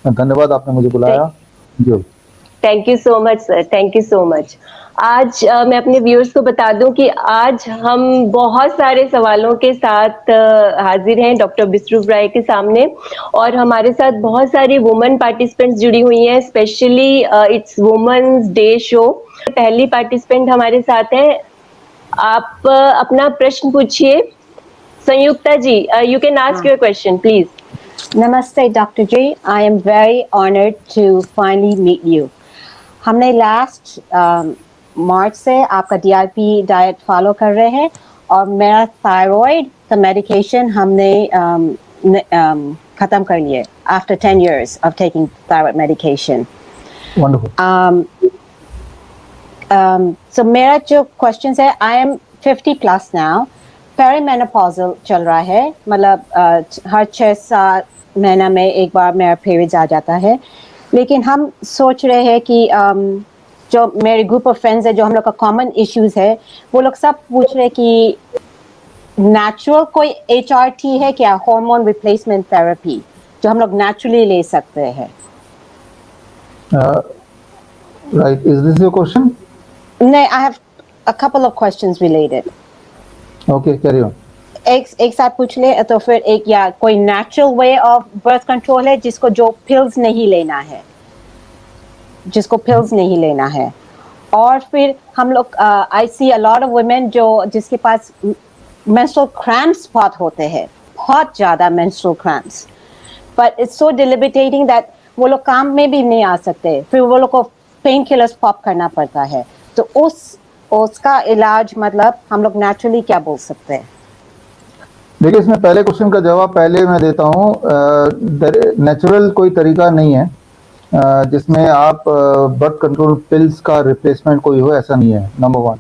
धन्यवाद आपने मुझे बुलाया। जो thank you so much sir, thank you so much. आज मैं अपने व्यूअर्स को बता दूं कि आज हम बहुत सारे सवालों के साथ हाजिर हैं डॉक्टर बिस्रुप राय के सामने, और हमारे साथ बहुत सारी वुमेन पार्टिसिपेंट्स जुड़ी हुई हैं, specially it's women's day show. पहली पार्टिसिपेंट हमारे साथ है, आप अपना प्रश्न पूछिए। Samyukta ji, you can ask your question please. Namaste, Dr. G. I am very honored to finally meet you. हमने लास्ट मार्च से आपका DRP डाइट फॉलो कर रहे हैं, और मेरा थायराइड का मेडिकेशन हमने खत्म कर लिए after 10 years of taking thyroid medication. Wonderful. So मेरा जो क्वेश्चन है, I am 50 plus now. Perimenopausal चल रहा है, मतलब हर 6-7 महीना में एक बार मेरा पीरियड्स आ जाता है। लेकिन हम सोच रहे हैं कि जो मेरे ग्रुप ऑफ फ्रेंड्स है, जो हम लोग का कॉमन इश्यूज है, वो लोग सब पूछ रहे हैं कि नेचुरल कोई HRT है क्या, हार्मोन रिप्लेसमेंट थेरेपी, जो हम लोग नेचुरली ले सकते हैं। Right, is this your question? नहीं, I have a couple of questions related. Okay, carry on. एक साथ पूछ ले तो फिर एक, या कोई natural way of birth control है जिसको जो पिल्स नहीं लेना है, जिसको पिल्स नहीं लेना है। और फिर हम लोग आई सी अ लॉट ऑफ वुमेन जो जिसके पास मेंस्ट्रुअल क्रैम्प्स बहुत होते हैं, बहुत ज्यादा menstrual cramps, but it's so debilitating that वो लोग काम में भी नहीं आ सकते, फिर वो लोग को पेन किलर्स पॉप करना पड़ता है। तो उसका इलाज, मतलब हम लोग नेचुरली क्या बोल सकते हैं? देखिए, इसमें पहले क्वेश्चन का जवाब पहले मैं देता हूँ। नेचुरल कोई तरीका नहीं है जिसमें आप बर्थ कंट्रोल पिल्स का रिप्लेसमेंट कोई हो, ऐसा नहीं है, नंबर 1।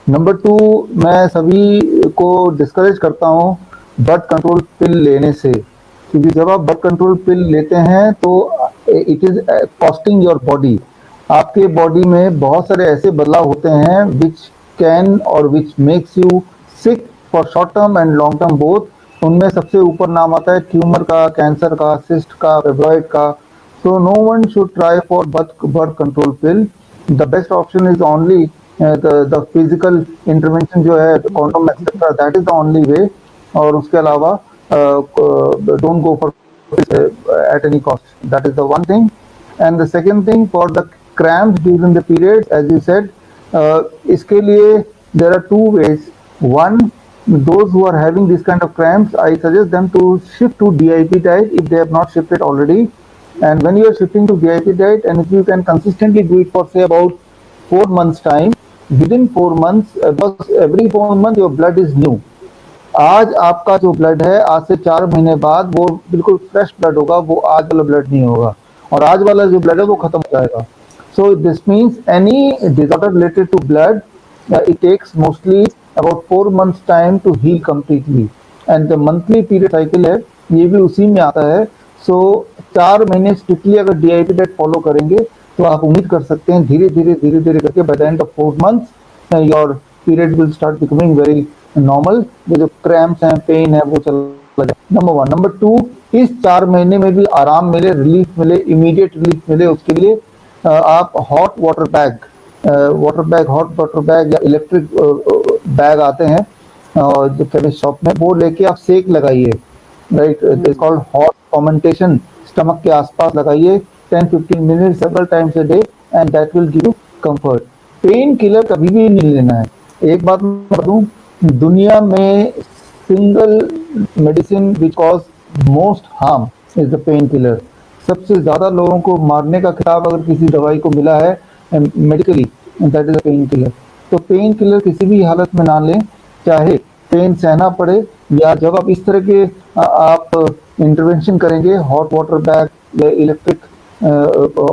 नंबर 2, मैं सभी को डिस्करेज करता हूँ बर्थ कंट्रोल पिल लेने से, क्योंकि जब आप बर्थ कंट्रोल पिल लेते हैं तो it is costing your body. आपके बॉडी में बहुत सारे ऐसे बदलाव होते हैं विच कैन और which makes you sick for short term and long term both. उनमें सबसे ऊपर नाम आता है ट्यूमर का, कैंसर का, सिस्ट का, फेब्रॉइड का। So no one should try for birth control pill. The best option is only the physical intervention जो है, condom etcetera, that is the only way. और उसके अलावा don't go for at any cost. That is the one thing. And the second thing, for the cramps during the periods, as you said, इसके लिए there are 2 ways. One, those who are having this kind of cramps, I suggest them to shift to DIP diet if they have not shifted already. And when you are shifting to DIP diet, and if you can consistently do it for say about 4 months time, within 4 months, because every 4 months your blood is new. आज आपका जो blood है, आज से 4 महीने बाद वो बिल्कुल फ्रेश ब्लड होगा, वो आज वाला ब्लड नहीं होगा, और आज वाला जो ब्लड है वो खत्म हो जाएगा। So this means any disorder related to blood, it takes mostly about 4 months time to heal completely. And the monthly period cycle है, ये भी उसी में आता है। सो 4 महीने स्ट्रिक्टली अगर DIP डाइट फॉलो करेंगे तो आप उम्मीद कर सकते हैं धीरे धीरे करके by the end of 4 months your period will start becoming very normal. वो जो क्रैम्प्स हैं, पेन है, वो चला जाए, नंबर 1। नंबर 2, इस 4 महीने में भी आराम मिले, रिलीफ मिले, इमीडिएट रिलीफ मिले, उसके लिए आप हॉट वाटर बैग या इलेक्ट्रिक बैग आते हैं जो केमिस्ट शॉप में, वो लेके आप सेक लगाइए। Right, it's called hot fermentation. Stomach के आसपास लगाइए 10-15 minute several times a day, and that will give you comfort. Pain killer कभी भी नहीं लेना है। एक बात मैं बताऊं, दुनिया में single medicine which cause most harm is the pain killer. सबसे ज्यादा लोगों को मारने का खिताब अगर किसी दवाई को मिला है medically, that is a pain killer. तो पेन किलर किसी भी हालत में ना लें, चाहे पेन सहना पड़े, या जब आप इस तरह के आप इंटरवेंशन करेंगे, हॉट वाटर बैग या इलेक्ट्रिक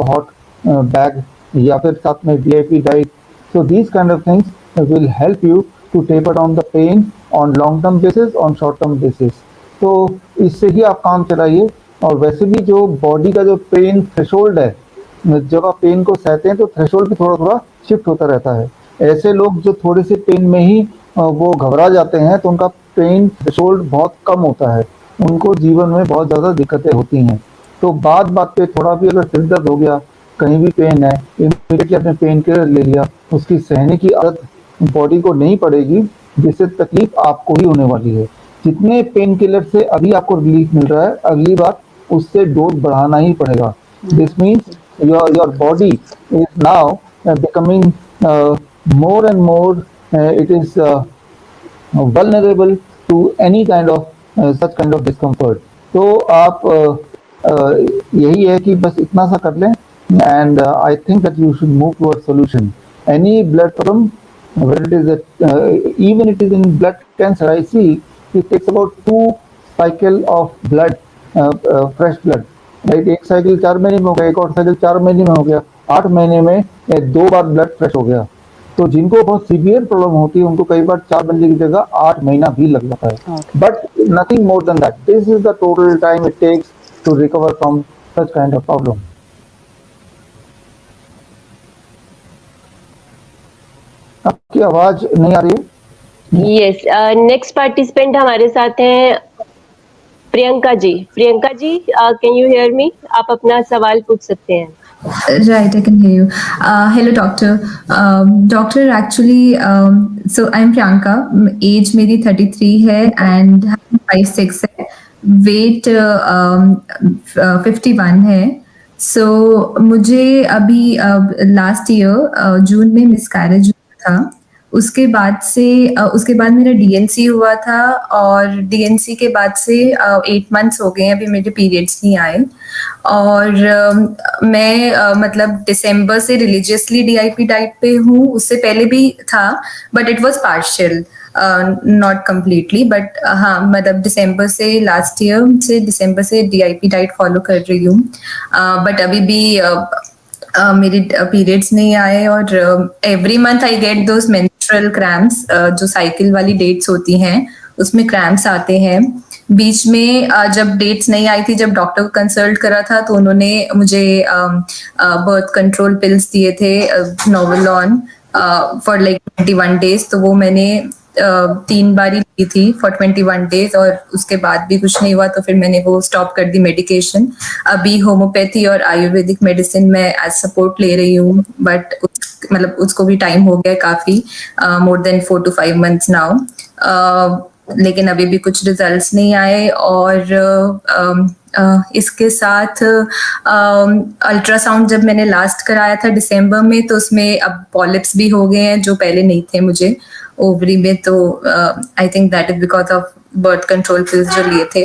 हॉट बैग, या फिर साथ में DIP diet, so these kind of things will help you to taper down the pain on long term basis, on short term basis. तो इससे ही आप काम चलाइए। और वैसे भी जो बॉडी का जो पेन थ्रेशोल्ड है, जब आप पेन को सहते हैं तो थ्रेशोल्ड भी थोड़ा थोड़ा शिफ्ट होता रहता है। ऐसे लोग जो थोड़े से पेन में ही वो घबरा जाते हैं, तो उनका पेन थ्रेशोल्ड बहुत कम होता है, उनको जीवन में बहुत ज़्यादा दिक्कतें होती हैं। तो बात बात पे थोड़ा भी अगर सिर दर्द हो गया, कहीं भी पेन है, इमीडिएटली आपने पेन किलर ले लिया, उसकी सहने की आदत बॉडी को नहीं पड़ेगी, जिससे तकलीफ आपको ही होने वाली है। जितने पेन किलर से अभी आपको रिलीफ मिल रहा है, अगली बार उससे डोज बढ़ाना ही पड़ेगा। This means your body is now becoming more and more it is vulnerable to any kind of such kind of discomfort. तो आप यही है कि बस इतना सा कर लें, and I think that you should move towards solution. Any blood problem, whether it is even it is in blood cancer, I see it takes about 2 cycle of blood, fresh blood, right? एक cycle 4 महीने में हो गया, एक और cycle 4 महीने में हो गया, 8 महीने में 2 बार ब्लड फ्रेश हो गया। तो जिनको बहुत सीवियर प्रॉब्लम होती है उनको कई बार 4 महीने की जगह 8 महीना भी लग जाता है, but nothing more than that. This is the total time it takes to recover from such kind of problem. आपकी आवाज नहीं आ रही है? यस, नेक्स्ट पार्टिसिपेंट हमारे साथ हैं Priyanka ji. Priyanka ji, can you hear me? आप अपना सवाल पूछ सकते हैं। Right, I can hear you. Hello, doctor. Doctor, actually, so I'm Priyanka. Age मेरी 33 है and 5'6" है. Weight 51 है. So मुझे अभी last year जून में miscarriage हुआ था. उसके बाद मेरा डीएनसी हुआ था और डीएनसी के बाद से 8 months हो गए हैं, अभी मेरे पीरियड्स नहीं आए। और मैं मतलब दिसंबर से रिलीजियसली डीआईपी डाइट पे हूँ, उससे पहले भी था but it was partial, not completely, but हाँ मतलब दिसंबर से लास्ट ईयर से दिसंबर से डीआईपी डाइट फॉलो कर रही हूँ। बट अभी भी मेरे पीरियड्स नहीं आए और every month I get those menstrual cramps, जो साइकिल वाली डेट्स होती हैं उसमें क्रैम्प्स आते हैं। बीच में जब डेट्स नहीं आई थी, जब डॉक्टर को कंसल्ट करा था तो उन्होंने मुझे बर्थ कंट्रोल पिल्स दिए थे, नोवोलॉन, फॉर लाइक 21 days। तो वो मैंने 3 बारी ली थी फॉर 21 days और उसके बाद भी कुछ नहीं हुआ, तो फिर मैंने वो स्टॉप कर दी मेडिकेशन। अभी होम्योपैथी और आयुर्वेदिक मेडिसिन मैं एज सपोर्ट ले रही हूँ, बट मतलब उसको भी टाइम हो गया काफी, more than 4 to 5 months now, लेकिन अभी भी कुछ रिजल्ट्स नहीं आए। और इसके साथ अल्ट्रासाउंड जब मैंने लास्ट कराया था दिसंबर में, तो उसमें अब पॉलिप्स भी हो गए हैं जो पहले नहीं थे मुझे ओवरी में। तो I think that is because of birth control pills जो लिए थे।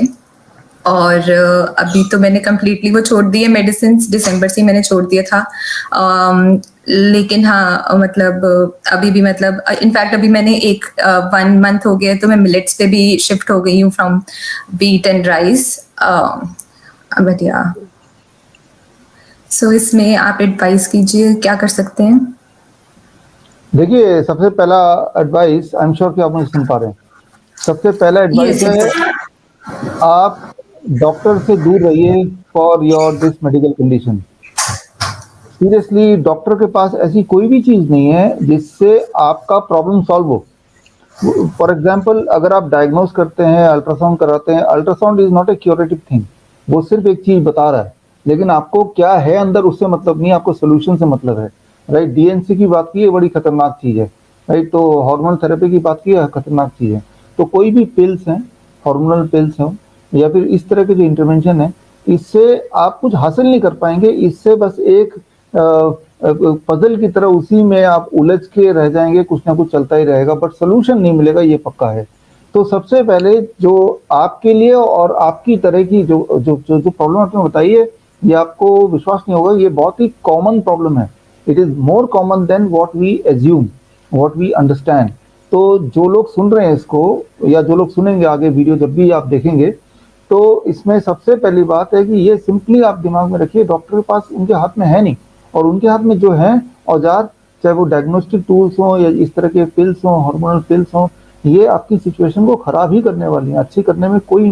और अभी तो मैंने कम्प्लीटली वो छोड़ दिए मेडिसिन, दिसंबर से मैंने छोड़ दिया था। लेकिन हाँ मतलब अभी भी मतलब इनफैक्ट अभी मैंने 1 month हो गया तो मैं मिलेट्स पे भी शिफ्ट हो गई हूँ from wheat and rice. But या सो इसमें आप एडवाइस कीजिए, क्या कर सकते हैं? देखिए, सबसे पहला एडवाइस, आई एम श्योर कि आप मुझे सुन पा रहे हैं। सबसे पहला एडवाइस है, आप डॉक्टर से दूर रहिए for your this medical condition. Seriously, doctor के पास ऐसी कोई भी चीज नहीं है जिससे आपका प्रॉब्लम सॉल्व हो। फॉर एग्जाम्पल, अगर आप डायग्नोज करते हैं, अल्ट्रासाउंड कराते हैं, ultrasound is not a curative thing, वो सिर्फ एक चीज बता रहा है, लेकिन आपको क्या है अंदर उससे मतलब नहीं, आपको सोल्यूशन से मतलब है, राइट। डीएनसी की बात की है, बड़ी खतरनाक चीज है, राइट। तो हार्मोनल थेरेपी की बात की है, खतरनाक चीज है। तो कोई भी पिल्स हैं, हार्मोनल पिल्स हो या फिर इस तरह के जो इंटरवेंशन है, इससे आप कुछ हासिल नहीं कर पाएंगे। इससे बस एक पजल की तरह उसी में आप उलझ के रह जाएंगे, कुछ ना कुछ चलता ही रहेगा, बट सोल्यूशन नहीं मिलेगा, ये पक्का है। तो सबसे पहले जो आपके लिए और आपकी तरह की जो जो जो, जो प्रॉब्लम आपने बताई है, ये आपको विश्वास नहीं होगा, ये बहुत ही कॉमन प्रॉब्लम है। It is more common than what we assume, what we understand. तो जो लोग सुन रहे हैं इसको, या जो लोग सुनेंगे आगे वीडियो जब भी आप देखेंगे, तो इसमें सबसे पहली बात है कि ये सिंपली आप दिमाग में रखिए, डॉक्टर के पास उनके हाथ में है नहीं, और उनके हाथ में जो है औजार, चाहे वो डायग्नोस्टिक टूल्स हों या इस तरह के पिल्स हों, हार्मोनल पिल्स हों, ये आपकी सिचुएशन को खराब ही करने वाली है, अच्छी करने में कोई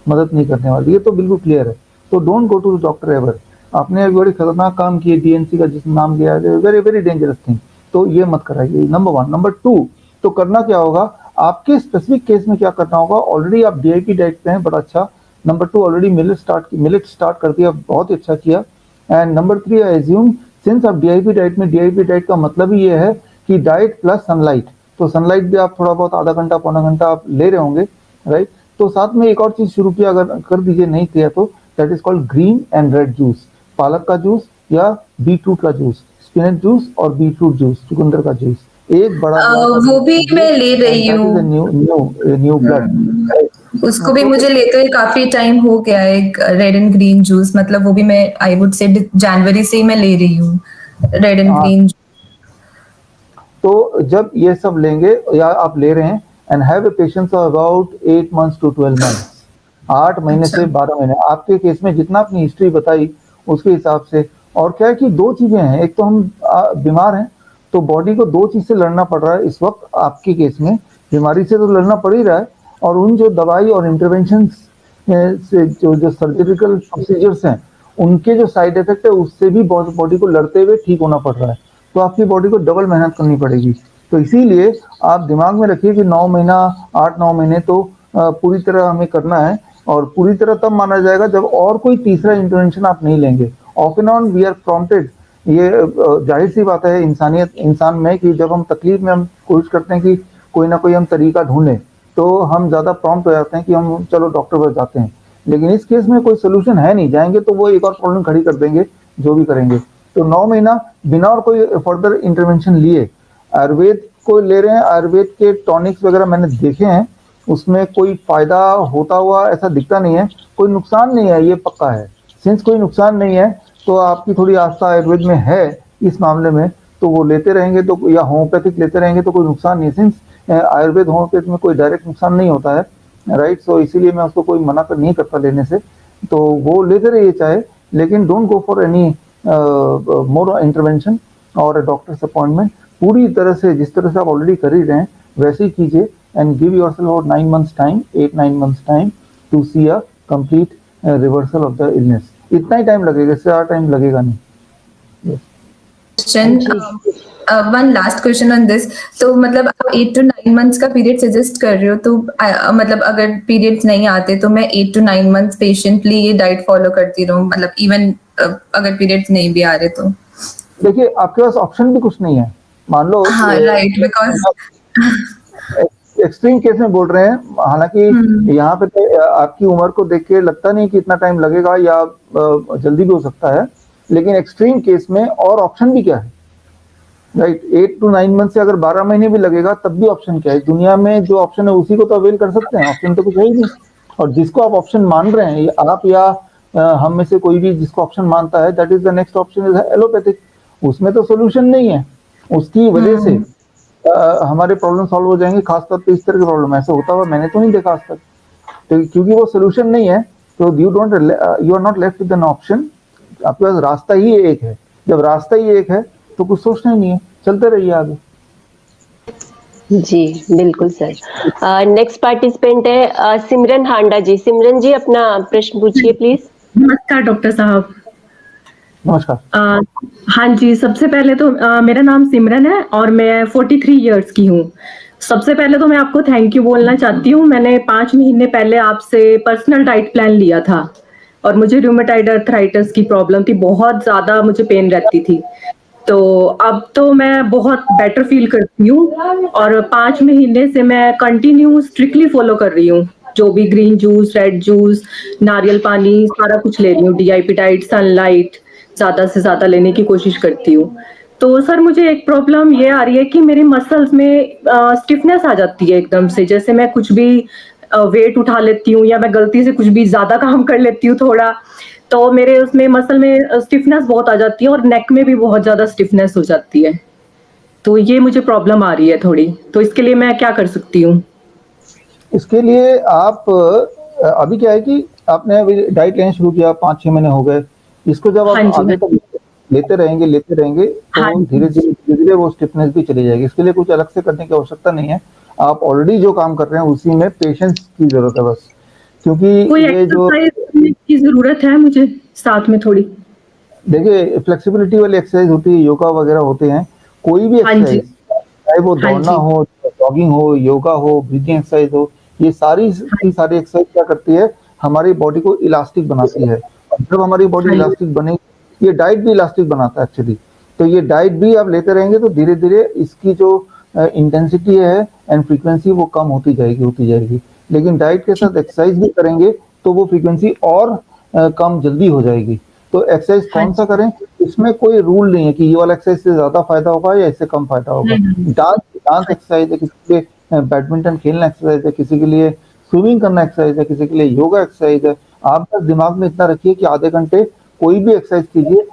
मदद नहीं करने वाली, ये तो बिल्कुल क्लियर है। तो don't go to the doctor ever. आपने एक बड़ी खतरनाक काम किया, डीएनसी का जिसमें नाम लिया है, वेरी वेरी डेंजरस थिंग, तो ये मत कराइए, नंबर 1। नंबर 2, तो करना क्या होगा, आपके स्पेसिफिक केस में क्या करना होगा, ऑलरेडी आप डीआईपी डाइट पे हैं, बड़ा अच्छा, नंबर 2 ऑलरेडी मिलेट स्टार्ट कर दिया, बहुत ही अच्छा किया। And number 3 I assume since आप डीआईपी डाइट में, डीआईपी डाइट का मतलब ही ये है कि डाइट प्लस सनलाइट, तो सनलाइट भी आप थोड़ा बहुत आधा घंटा पौना घंटा आप ले रहे होंगे, राइट। तो साथ में एक और चीज शुरू किया, अगर कर दीजिए, नहीं किया तो that is called green and red juice, पालक का जूस या बीटरूट का जूस, स्पिनच जूस और बीटरूट जूस, चुकंदर का जूस, एक बड़ा गिलास आप वो भी लीजिए, मैं ले एंड रही दैट इज हूँ। A new blood. उसको भी तो मुझे लेते हुए काफी टाइम हो गया है, रेड एंड ग्रीन जूस, मतलब वो भी मैं आई वुड से जनवरी से ही मैं ले रही हूँ रेड एंड हाँ, ग्रीन। तो जब ये सब लेंगे या आप ले रहे हैं, and have a patience of about 8 months to 12 months, 8 महीने अच्छा। से 12 महीने, आपके केस में जितना अपनी हिस्ट्री बताई उसके हिसाब से। और क्या है कि दो चीजें हैं, एक तो हम बीमार हैं, तो बॉडी को दो चीज से लड़ना पड़ रहा है इस वक्त आपके केस में, बीमारी से तो लड़ना पड़ ही रहा है, और उन जो दवाई और इंटरवेंशन से जो जो सर्जिकल प्रोसीजर्स हैं उनके जो साइड इफेक्ट है उससे भी बॉडी को लड़ते हुए ठीक होना पड़ रहा है, तो आपकी बॉडी को डबल मेहनत करनी पड़ेगी। तो इसीलिए आप दिमाग में रखिए कि 9 महीना, 8-9 महीने तो पूरी तरह हमें करना है, और पूरी तरह तब माना जाएगा जब और कोई तीसरा इंटरवेंशन आप नहीं लेंगे। Off and on we are prompted, ये जाहिर सी बात है इंसानियत इंसान में कि जब हम तकलीफ में हम कोशिश करते हैं कि कोई ना कोई हम तरीका ढूंढें, तो हम ज्यादा प्रॉम्प्ट हो जाते हैं कि हम चलो डॉक्टर पास जाते हैं, लेकिन इस केस में कोई सोल्यूशन है नहीं, जाएंगे तो वो एक और प्रॉब्लम खड़ी कर देंगे जो भी करेंगे। तो 9 महीना बिना और कोई फर्दर इंटरवेंशन लिए आयुर्वेद को ले रहे हैं। आयुर्वेद के टॉनिक्स वगैरह मैंने देखे हैं, उसमें कोई फायदा होता हुआ ऐसा दिखता नहीं है, कोई नुकसान नहीं है, ये पक्का है। सिंस कोई नुकसान नहीं है तो आपकी थोड़ी आस्था आयुर्वेद में है इस मामले में, तो वो लेते रहेंगे तो, या होम्योपैथिक लेते रहेंगे तो कोई नुकसान नहीं, सिंस आयुर्वेद होम्योपैथी में कोई डायरेक्ट नुकसान नहीं होता है, राइट। सो इसीलिए मैं उसको कोई मना कर नहीं करता लेने से, तो वो लेते रहिए चाहे, लेकिन don't go for any more intervention और डॉक्टर्स अपॉइंटमेंट। पूरी तरह से जिस तरह से आप ऑलरेडी कर ही रहे हैं वैसे ही कीजिए, and give yourself about 9 months time, 8-9 months time to see a complete reversal of the illness. इतना ही टाइम लगेगा, इससे ज़्यादा टाइम लगेगा नहीं। Question, one last question on this. तो मतलब आप 8 to 9 मंथ्स का पीरियड सजेस्ट कर रहे हो, तो मतलब अगर पीरियड्स नहीं आते तो मैं 8 to 9 मंथ्स पेशेंटली ये डाइट फॉलो करती रहूं, मतलब इवन अगर पीरियड्स नहीं भी आ रहे तो? देखिए आपके पास ऑप्शन भी कुछ नहीं है, मान लो हाँ राइट, बिकॉज एक्सट्रीम केस में बोल रहे हैं, हालांकि यहाँ पे तो आपकी उम्र को देख के लगता नहीं कि इतना टाइम लगेगा या जल्दी भी हो सकता है, लेकिन एक्सट्रीम केस में और ऑप्शन भी क्या है, राइट। 8 to 9 मंथ से अगर 12 महीने भी लगेगा तब भी ऑप्शन क्या है, दुनिया में जो ऑप्शन है उसी को तो अवेल कर सकते हैं, ऑप्शन तो कुछ है ही नहीं। और जिसको आप ऑप्शन मान रहे हैं, आप या हम में से कोई भी जिसको ऑप्शन मानता है, that is the next option is allopathic, उसमें तो सोल्यूशन नहीं है, उसकी वजह से हमारे प्रॉब्लम सॉल्व हो जाएंगे, खासतौर पे इस तरह के प्रॉब्लम ऐसे होता हुआ मैंने तो नहीं देखा आज तक, तो क्योंकि वो सोल्यूशन नहीं है, तो you are not left with an option, आपके पास रास्ता ही एक है, जब रास्ता ही एक है तो कुछ सोचना ही नहीं है, चलते रहिए आगे। जी बिल्कुल सर। नेक्स्ट पार्टिसिपेंट है सिमरन हांडा जी। सिमरन जी अपना प्रश्न पूछिए प्लीज। नमस्कार डॉक्टर साहब। नमस्कार। हाँ जी, सबसे पहले तो मेरा नाम सिमरन है और मैं 43 इयर्स की हूँ। सबसे पहले तो मैं आपको थैंक यू बोलना चाहती हूँ। मैंने 5 महीने पहले आपसे पर्सनल डाइट प्लान लिया था और मुझे रूमेटाइड अर्थराइटिस की प्रॉब्लम थी, बहुत ज़्यादा मुझे पेन रहती थी। तो अब तो मैं बहुत बेटर फील करती हूँ और 5 महीने से मैं कंटिन्यू स्ट्रिक्टली फॉलो कर रही हूँ। जो भी ग्रीन जूस, रेड जूस, नारियल पानी सारा कुछ ले रही हूँ, डीआईपी डाइट, सनलाइट ज़्यादा से ज़्यादा लेने की कोशिश करती हूँ। तो सर मुझे एक प्रॉब्लम ये आ रही है कि मेरी मसल्स में स्टिफनेस आ जाती है एकदम से, जैसे मैं कुछ भी वेट उठा लेती हूँ या मैं गलती से कुछ भी ज़्यादा काम कर लेती हूँ थोड़ा, तो मेरे उसमें मसल में स्टिफनेस बहुत आ जाती है और नेक में भी बहुत ज़्यादा स्टिफनेस हो जाती है। तो ये मुझे प्रॉब्लम आ रही है थोड़ी, तो इसके लिए मैं क्या कर सकती हूँ? इसके लिए आप अभी क्या है कि आपने अभी डाइट लेना शुरू किया, 5-6 महीने हो गए, इसको जब हाँ आप जी, आगे तक लेते रहेंगे हाँ तो जी। धीरे धीरे वो स्टिफनेस भी चली जाएगी। इसके लिए कुछ अलग से करने की आवश्यकता नहीं है, आप ऑलरेडी जो काम कर रहे हैं उसी में पेशेंस की जरूरत है बस, क्योंकि कोई ये जो एक्सरसाइज करने की ज़रूरत है मुझे साथ में थोड़ी? देखिए फ्लेक्सिबिलिटी वाली एक्सरसाइज होती है, योगा वगैरह होते हैं, कोई भी हाँ जी, एक्सरसाइज, चाहे वो हाँ दौड़ना जी, हो, जॉगिंग हो, योगा हो, ब्रीथिंग एक्सरसाइज हो, ये सारी की सारी एक्सरसाइज क्या करती है, हमारी बॉडी को इलास्टिक बनाती है। जब हमारी बॉडी इलास्टिक बनेगी, ये डाइट भी इलास्टिक बनाता है एक्चुअली। तो ये डाइट भी आप लेते रहेंगे तो धीरे धीरे इसकी जो इंटेंसिटी है एंड फ्रीक्वेंसी वो कम होती जाएगी। लेकिन डाइट के साथ एक्सरसाइज भी करेंगे तो वो फ्रीक्वेंसी और कम जल्दी हो जाएगी। तो एक्सरसाइज कौन सा करें, इसमें कोई रूल नहीं है कि ये वाला एक्सरसाइज से ज्यादा फायदा होगा या इससे कम फायदा होगा। डांस एक्सरसाइज है, किसी के लिए बैडमिंटन खेलना एक्सरसाइज है, किसी के लिए स्विमिंग करना एक्सरसाइज है, किसी के लिए योगा एक्सरसाइज है। आप बस दिमाग में इतना रखिए कि आधे घंटे कोई भी एक्सरसाइज कीजिए।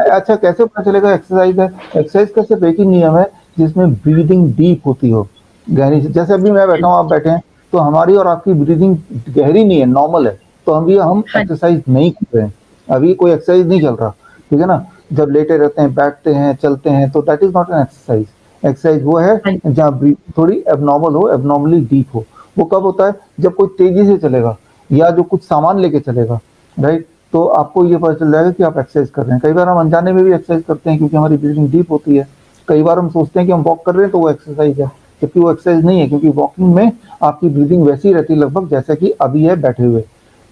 अच्छा, कैसे पता चलेगा एक्सरसाइज है? एक्सरसाइज का सिर्फ एक ही नियम है जिसमें ब्रीदिंग डीप होती हो, गहरी। जैसे अभी मैं बैठा हूँ, आप बैठे हैं, तो हमारी और आपकी ब्रीदिंग गहरी नहीं है, नॉर्मल है। तो हम एक्सरसाइज नहीं कर रहे हैं, अभी कोई एक्सरसाइज नहीं चल रहा, ठीक है ना। जब लेटे रहते हैं, बैठते हैं, चलते हैं, तो that is not an exercise. Exercise वो है जहाँ ब्रीथिंग थोड़ी एबनॉर्मल हो, एबनॉर्मली डीप हो। वो कब होता है? जब कोई तेजी से चलेगा या जो कुछ सामान लेके चलेगा, राइट। तो आपको ये पता चल जाएगा कि आप एक्सरसाइज कर रहे हैं। कई बार हम अनजाने में भी एक्सरसाइज करते हैं क्योंकि हमारी ब्रीथिंग डीप होती है। कई बार हम सोचते हैं कि हम वॉक कर रहे हैं तो वो एक्सरसाइज है, जबकि वो एक्सरसाइज नहीं है, क्योंकि वॉकिंग में आपकी ब्रीथिंग वैसी रहती है लगभग जैसा कि अभी है बैठे हुए।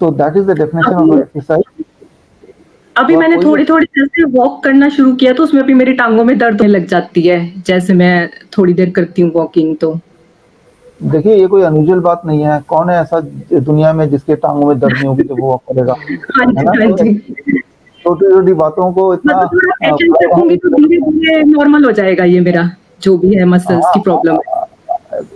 तो that is the definition of exercise. अभी मैंने थोड़ी थोड़ी जैसे वॉक करना शुरू किया तो उसमें भी मेरी टांगों में दर्द होने लग जाती है, जैसे मैं थोड़ी देर करती हूँ वॉकिंग। तो देखिए, ये कोई अनयूजुअल बात नहीं है। कौन है ऐसा दुनिया में जिसके टांगों में दर्द नहीं होगी तो वो वॉक करेगा, है ना। तो छोटी छोटी बातों को इतना मतलब थोड़ा एक्शन रखूंगी तो धीरे धीरे नॉर्मल हो जाएगा ये मेरा जो भी है मसल्स की प्रॉब्लम।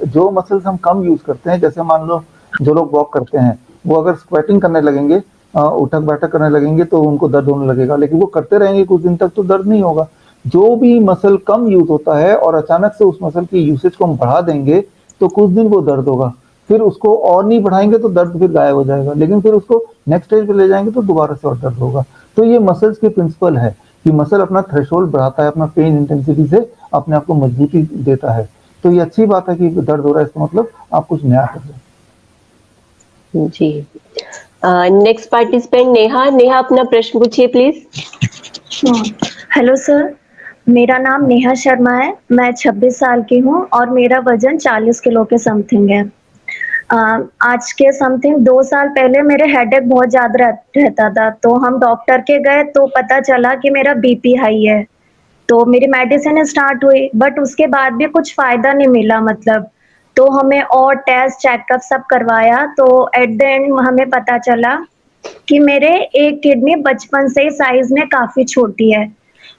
जो मसल्स हम कम यूज करते हैं, जैसे मान लो जो लोग वॉक करते हैं, वो अगर स्क्वेटिंग करने लगेंगे, उठक बैठक करने लगेंगे, तो उनको दर्द होने लगेगा। लेकिन वो करते रहेंगे कुछ दिन तक तो दर्द नहीं होगा। जो भी मसल कम यूज होता है और अचानक से उस मसल की यूसेज को हम बढ़ा देंगे तो कुछ दिन वो दर्द होगा, फिर उसको और नहीं बढ़ाएंगे तो दर्द फिर गायब हो जाएगा, लेकिन फिर उसको नेक्स्ट स्टेज पे ले जाएंगे तो दोबारा से और दर्द होगा। तो ये मसल्स की प्रिंसिपल है कि मसल अपना थ्रेशोल्ड बढ़ाता है, अपना पेन इंटेंसिटी से अपने आप को मजबूती देता है। तो ये अच्छी बात है कि दर्द हो रहा है, इसका मतलब आप कुछ नया कर रहे हैं। जी, नेक्स्ट पार्टिसिपेंट नेहा अपना प्रश्न पूछिए प्लीज। हेलो सर, मेरा नाम नेहा शर्मा है। मैं 26 साल की हूँ और मेरा वजन 40 किलो के समथिंग है। आज के समथिंग 2 साल पहले मेरे हेडेक बहुत ज्यादा रहता था, तो हम डॉक्टर के गए तो पता चला कि मेरा बीपी हाई है। तो मेरी मेडिसिन स्टार्ट हुई, बट उसके बाद भी कुछ फायदा नहीं मिला। मतलब तो हमें और टेस्ट चेकअप सब करवाया, तो एट द एंड हमें पता चला कि मेरे एक किडनी बचपन से ही साइज में काफी छोटी है।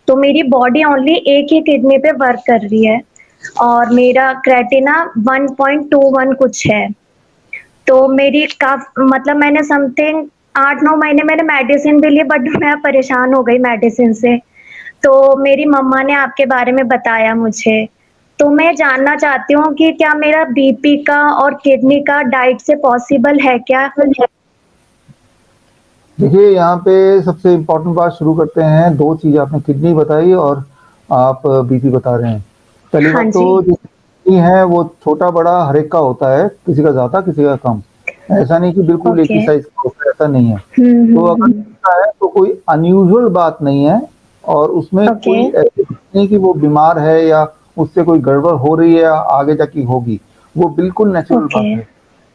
तो मेरी बॉडी ओनली एक ही किडनी पे वर्क कर रही है और मेरा क्रेटिना 1.21 कुछ है। तो मेरी मतलब मैंने समथिंग 8-9 महीने मैंने मेडिसिन भी ली, बट मैं परेशान हो गई मेडिसिन से। तो मेरी मम्मा ने आपके बारे में बताया मुझे। तो मैं जानना चाहती हूँ कि क्या मेरा बीपी का और किडनी का डाइट से पॉसिबल है क्या? देखिए, यहाँ पे सबसे इम्पोर्टेंट बात शुरू करते हैं। 2 चीज़ आपने किडनी बताई और आप बीपी बता रहे हैं। पहली बात तो जो किडनी है वो छोटा बड़ा हर एक का होता है, किसी का ज़्यादा किसी का कम। ऐसा नहीं कि बिल्कुल एक ही साइज का होता है, ऐसा नहीं है। तो अगर ऐसा है तो कोई अनयूजुअल बात नहीं है और उसमें कोई ऐसी बात नहीं कि वो बीमार है या उससे कोई गड़बड़ हो रही है या आगे जाके होगी। वो बिल्कुल नेचुरल बात है।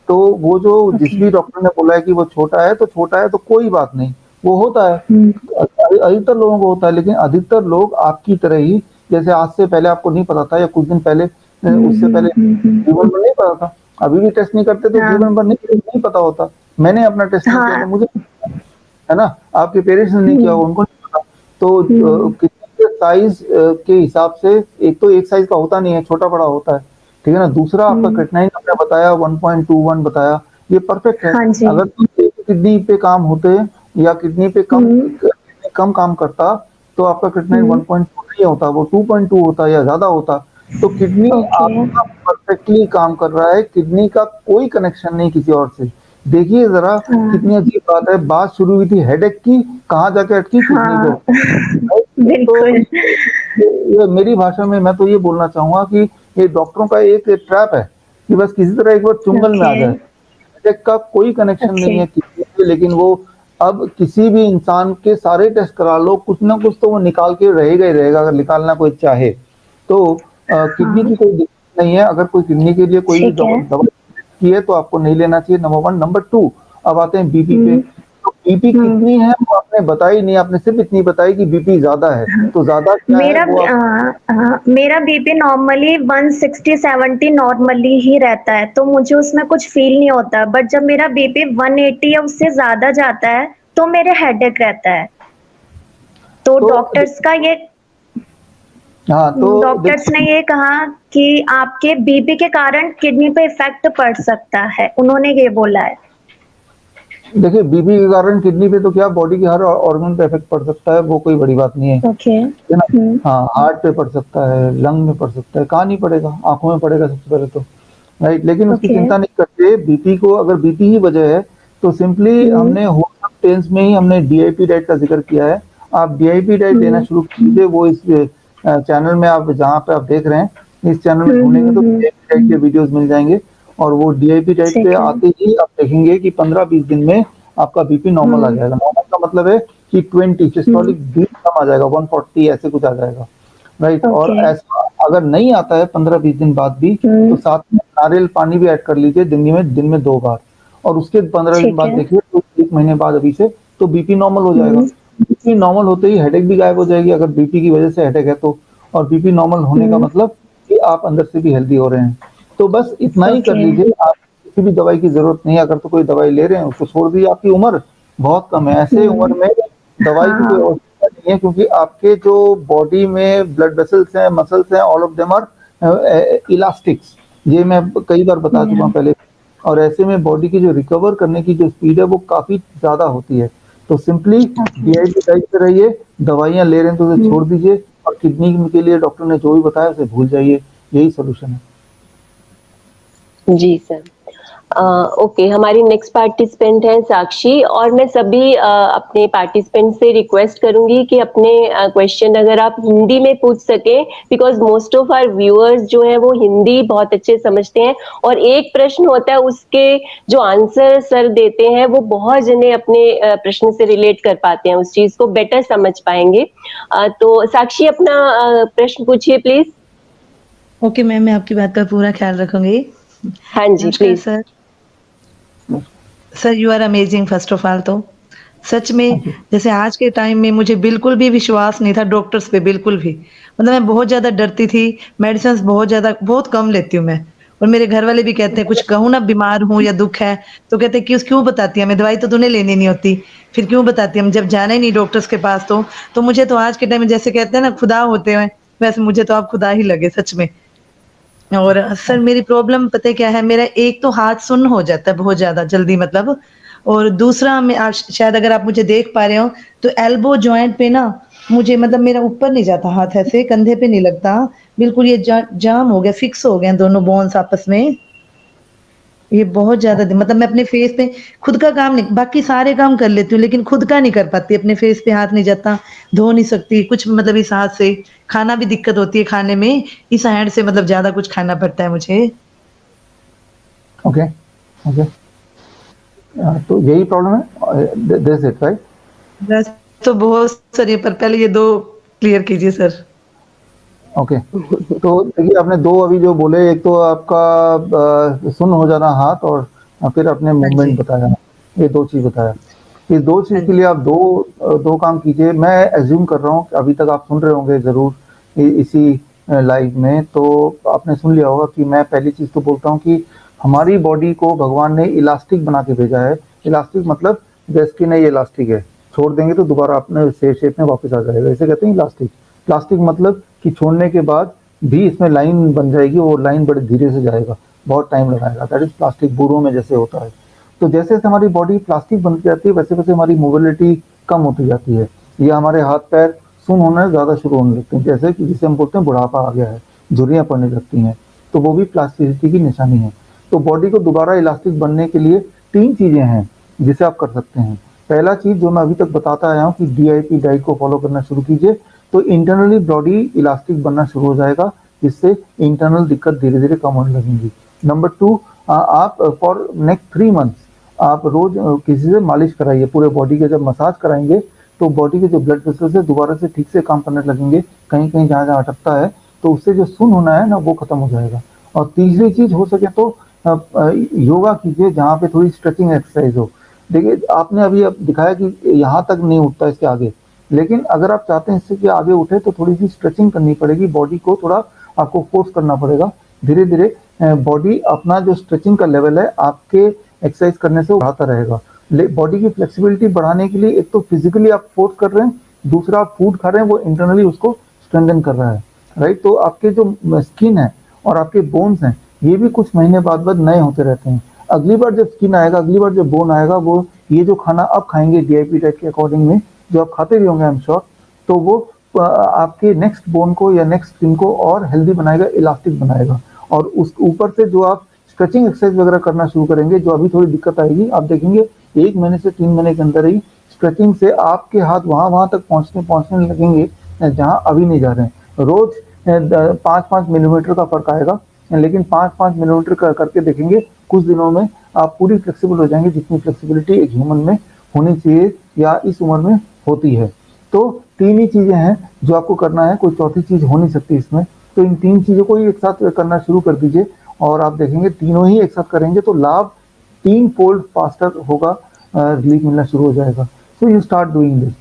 तो वो जो जिस भी डॉक्टर ने बोला है कि वो छोटा है तो कोई बात नहीं, वो होता है। अधिकतर लोगों को होता है, लेकिन अधिकतर लोग आपकी तरह ही, जैसे आज से पहले आपको नहीं पता था या कुछ दिन पहले उससे पहले जीवन भर नहीं पता था, अभी भी टेस्ट नहीं करते तो जीवन भर नहीं पता होता। मैंने अपना टेस्ट नहीं किया तो मुझे, है ना, आपके पेरेंट्स ने नहीं किया, उनको नहीं पता। तो किडनी के साइज के हिसाब से एक तो एक साइज का होता नहीं है, छोटा बड़ा होता है, ठीक है ना। दूसरा आपका क्रेटिनाइन आपने बताया 1.21 बताया, ये परफेक्ट है। अगर किडनी पे काम होते या किडनी पे कम काम करता तो आपका क्रेटिनाइन 1.2 नहीं होता, वो 2.2 होता या ज्यादा होता। तो किडनी आपका परफेक्टली काम कर रहा है, किडनी का कोई कनेक्शन नहीं किसी और से। देखिए जरा कितनी अजीब बात है, बात शुरू हुई थी हेडेक की, कहाँ जाके अटकी किडनी पे। तो ये मेरी भाषा में मैं तो ये बोलना चाहूंगा कि ये डॉक्टरों का एक ट्रैप है कि बस किसी तरह एक बार चुंगल में आ जाए। हेडेक का कोई कनेक्शन नहीं है किडनी से, लेकिन वो अब किसी भी इंसान के सारे टेस्ट करा लो, कुछ ना कुछ तो वो निकाल के रहेगा ही रहेगा, अगर निकालना कोई चाहे तो। किडनी की कोई दिक्कत नहीं है। अगर कोई किडनी के लिए कोई दवा की है तो आपको नहीं लेना चाहिए, नंबर 1। नंबर 2, अब आते हैं बीपी पे। तो बीपी कितनी है वो आपने बताई नहीं, आपने सिर्फ इतनी बताई कि बीपी ज्यादा है, तो ज्यादा क्या है मेरा वो आप मेरा बीपी नॉर्मली 160-170 नॉर्मली ही रहता है, तो मुझे उसमें कुछ फील नहीं होता। बट जब मेरा बीपी 180 या उससे ज्यादा जाता है तो मेरे हेडेक रहता है। तो तो डॉक्टर्स का ये हाँ तो डॉक्टर्स ने ये कहा कि आपके बीपी के कारण किडनी पे इफेक्ट पड़ सकता है, उन्होंने ये बोला है। देखिए बीपी के कारण किडनी पे तो क्या बॉडी के हर ऑर्गन पे इफेक्ट पड़ सकता है, वो कोई बड़ी बात नहीं है, ओके। है ना। हाँ हार्ट पे पड़ सकता है, लंग में पड़ सकता है, कहाँ नहीं पड़ेगा, आंखों में पड़ेगा सबसे पहले तो, राइट। लेकिन उसकी ओके। चिंता नहीं करते बीपी को, अगर बीपी ही वजह है तो सिंपली हमने होम टेंस में ही हमने डीआईपी डाइट का जिक्र किया है। आप डीआईपी डाइट लेना शुरू कीजिए, वो इस चैनल में आप जहाँ पे आप देख रहे हैं इस चैनल में ढूंढेंगे तो डीआईपी डाइट के वीडियोस मिल जाएंगे, और वो डीआईपी डाइट ठीक पे है। आते ही आप देखेंगे कि 15-20 दिन में आपका बीपी नॉर्मल आ जाएगा। नॉर्मल का मतलब है कि 20 सिस्टोलिक बीट कम आ जाएगा, 140 ऐसे कुछ आ जाएगा, राइट। और ओके। ऐसा अगर नहीं आता है 15-20 दिन बाद भी, तो साथ में नारियल पानी भी ऐड कर लीजिए दिन में 2 बार, और उसके 15 दिन ठीक बाद है। देखिए तो 1 महीने बाद अभी से तो बीपी नॉर्मल हो जाएगा। बीपी नॉर्मल होते ही हेडेक भी गायब हो जाएगी, अगर बीपी की वजह से हेडेक है तो। और बीपी नॉर्मल होने का मतलब कि आप अंदर से भी हेल्दी हो रहे हैं। तो बस इतना ही कर ओके। लीजिए, आप किसी भी दवाई की जरूरत नहीं है। अगर तो कोई दवाई ले रहे हैं उसको छोड़ दीजिए, आपकी उम्र बहुत कम है, ऐसे उम्र में दवाई की कोई हाँ। आवश्यकता नहीं है, क्योंकि आपके जो बॉडी में ब्लड वेसल्स हैं, मसल्स हैं, all of them are elastics, ये मैं कई बार बता चुका हूँ पहले। और ऐसे में बॉडी की जो रिकवर करने की जो स्पीड है वो काफी ज्यादा होती है। तो सिंपली डीआईपी डाइट पे रहिए, दवाइयां ले रहे हैं तो उसे छोड़ दीजिए, और किडनी के लिए डॉक्टर ने जो भी बताया उसे भूल जाइए, यही सोल्यूशन है। जी सर। ओके, हमारी नेक्स्ट पार्टिसिपेंट है साक्षी, और मैं सभी अपने पार्टिसिपेंट से रिक्वेस्ट करूंगी कि अपने क्वेश्चन अगर आप हिंदी में पूछ सकें, because most of our viewers जो है वो हिंदी बहुत अच्छे समझते हैं, और एक प्रश्न होता है उसके जो आंसर सर देते हैं वो बहुत जने अपने प्रश्न से रिलेट कर पाते हैं, उस चीज को बेटर समझ पाएंगे। तो साक्षी अपना प्रश्न पूछिए प्लीज। ओके मैम, मैं आपकी बात का पूरा ख्याल रखूंगी। हाँ जी नमस्कार please. Sir. Sir you are amazing first of all. तो सच में जैसे आज के टाइम में मुझे बिल्कुल भी विश्वास नहीं था डॉक्टर्स पे, बिल्कुल भी। मतलब मैं बहुत ज्यादा डरती थी, मेडिसिन बहुत कम लेती हूँ मैं। और मेरे घर वाले भी कहते हैं, कुछ कहूँ ना बीमार हूँ या दुख है तो कहते हैं क्यों बताती है, हमें दवाई तो तूने लेनी नहीं होती, फिर क्यों बताती है, हम जब जाना ही नहीं डॉक्टर्स के पास। तो मुझे तो आज के टाइम में जैसे कहते हैं ना खुदा होते हैं, वैसे मुझे तो आप खुदा ही लगे सच में। और सर मेरी प्रॉब्लम पता है क्या है, मेरा एक तो हाथ सुन्न हो जाता है बहुत ज्यादा जल्दी, मतलब। और दूसरा मैं आज शायद अगर आप मुझे देख पा रहे हो तो एल्बो जॉइंट पे ना मुझे, मतलब मेरा ऊपर नहीं जाता हाथ, ऐसे कंधे पे नहीं लगता, बिल्कुल ये जाम हो गया, फिक्स हो गए दोनों बोन्स आपस में। ये बहुत ज्यादा मतलब मैं अपने फेस पे खुद का काम नहीं, बाकी सारे काम कर लेती हूँ लेकिन खुद का नहीं कर पाती, अपने फेस पे हाथ नहीं जाता, धो नहीं सकती कुछ, मतलब इस हाथ से खाना भी दिक्कत होती है खाने में, इस हैंड से मतलब ज्यादा कुछ खाना पड़ता है मुझे। ओके ओके, तो यही प्रॉब्लम है, दिस इट राइट। बस तो बहुत सारी, पर पहले ये दो क्लियर कीजिए सर। ओके, तो देखिए आपने दो अभी जो बोले, एक तो आपका सुन्न हो जाना हाथ, और फिर आपने हाँ जी। मूवमेंट बताया, ये दो चीज बताया। इस दो हाँ चीज के जी। लिए आप दो काम कीजिए। मैं एज्यूम कर रहा हूँ कि अभी तक आप सुन रहे होंगे जरूर इसी लाइव में, तो आपने सुन लिया होगा कि मैं पहली चीज तो बोलता हूँ कि हमारी बॉडी को भगवान ने इलास्टिक बना के भेजा है। इलास्टिक मतलब जैसे स्किन है, ये इलास्टिक है, छोड़ देंगे तो दोबारा अपने शेप में वापस आ जाएगा, इसे कहते हैं इलास्टिक। प्लास्टिक मतलब कि छोड़ने के बाद भी इसमें लाइन बन जाएगी, वो लाइन बड़े धीरे से जाएगा, बहुत टाइम लगाएगा, दैट इज प्लास्टिक, बूढ़ों में जैसे होता है। तो जैसे जैसे हमारी बॉडी प्लास्टिक बनती जाती है वैसे वैसे हमारी मोबिलिटी कम होती जाती है, या हमारे हाथ पैर सुन्न होना ज्यादा शुरू होने लगते हैं, जैसे कि जिसे हम बोलते हैं बुढ़ापा आ गया है, झुर्रियां पड़ने लगती हैं, तो वो भी प्लास्टिसिटी की निशानी है। तो बॉडी को दोबारा इलास्टिक बनने के लिए 3 चीजें हैं जिसे आप कर सकते हैं। पहला चीज जो मैं अभी तक बताता आया हूँ कि डीआईपी डाइट को फॉलो करना शुरू कीजिए, तो इंटरनली बॉडी इलास्टिक बनना शुरू हो जाएगा, जिससे इंटरनल दिक्कत धीरे धीरे कम होने लगेंगी। नंबर 2, आप फॉर नेक्स्ट 3 मंथ्स आप रोज किसी से मालिश कराइए पूरे बॉडी के। जब मसाज कराएंगे तो बॉडी के जो ब्लड वेसल्स है दोबारा से ठीक से काम करने लगेंगे, कहीं कहीं जहाँ जहाँ अटकता है तो उससे जो सुन्न होना है ना वो खत्म हो जाएगा। और तीसरी चीज हो सके तो योगा कीजिए, जहाँ पे थोड़ी स्ट्रेचिंग एक्सरसाइज हो। देखिए आपने अभी अब दिखाया कि यहाँ तक नहीं उठता इसके आगे, लेकिन अगर आप चाहते हैं इससे कि आगे उठे तो थोड़ी सी स्ट्रेचिंग करनी पड़ेगी, बॉडी को थोड़ा आपको फोर्स करना पड़ेगा। धीरे धीरे बॉडी अपना जो स्ट्रेचिंग का लेवल है आपके एक्सरसाइज करने से बढ़ाता रहेगा। बॉडी की फ्लेक्सिबिलिटी बढ़ाने के लिए एक तो फिजिकली आप फोर्स कर रहे हैं, दूसरा आप फूड खा रहे हैं, वो इंटरनली उसको स्ट्रेंथन कर रहा है, राइट। तो आपके जो स्किन है और आपके बोन्स हैं ये भी कुछ महीने बाद नए होते रहते हैं। अगली बार जब स्किन आएगा, अगली बार जब बोन आएगा, वो ये जो खाना आप खाएंगे डीआईपी डाइट के अकॉर्डिंग में जो आप खाते भी होंगे आई एम श्योर, तो वो आपके नेक्स्ट बोन को या नेक्स्ट स्किन को और हेल्दी बनाएगा, इलास्टिक बनाएगा। और उस ऊपर से जो आप स्ट्रेचिंग एक्सरसाइज वगैरह करना शुरू करेंगे, जो अभी थोड़ी दिक्कत आएगी, आप देखेंगे 1 महीने से 3 महीने के अंदर ही स्ट्रेचिंग से आपके हाथ वहां तक पहुंचने लगेंगे जहां अभी नहीं जा रहे हैं। रोज 5-5 मिलीमीटर का फर्क आएगा, लेकिन 5-5 मिलीमीटर करके देखेंगे, कुछ दिनों में आप पूरी फ्लेक्सिबल हो जाएंगे, जितनी फ्लेक्सिबिलिटी एक ह्यूमन में होनी चाहिए या इस उम्र में होती है। तो 3 ही चीजें हैं जो आपको करना है, कोई चौथी चीज हो नहीं सकती इसमें। तो इन 3 चीजों को ही एक साथ करना शुरू कर दीजिए और आप देखेंगे तीनों ही एक साथ करेंगे तो लाभ 3 फोल्ड फास्टर होगा, रिलीफ मिलना शुरू हो जाएगा। So you start doing this.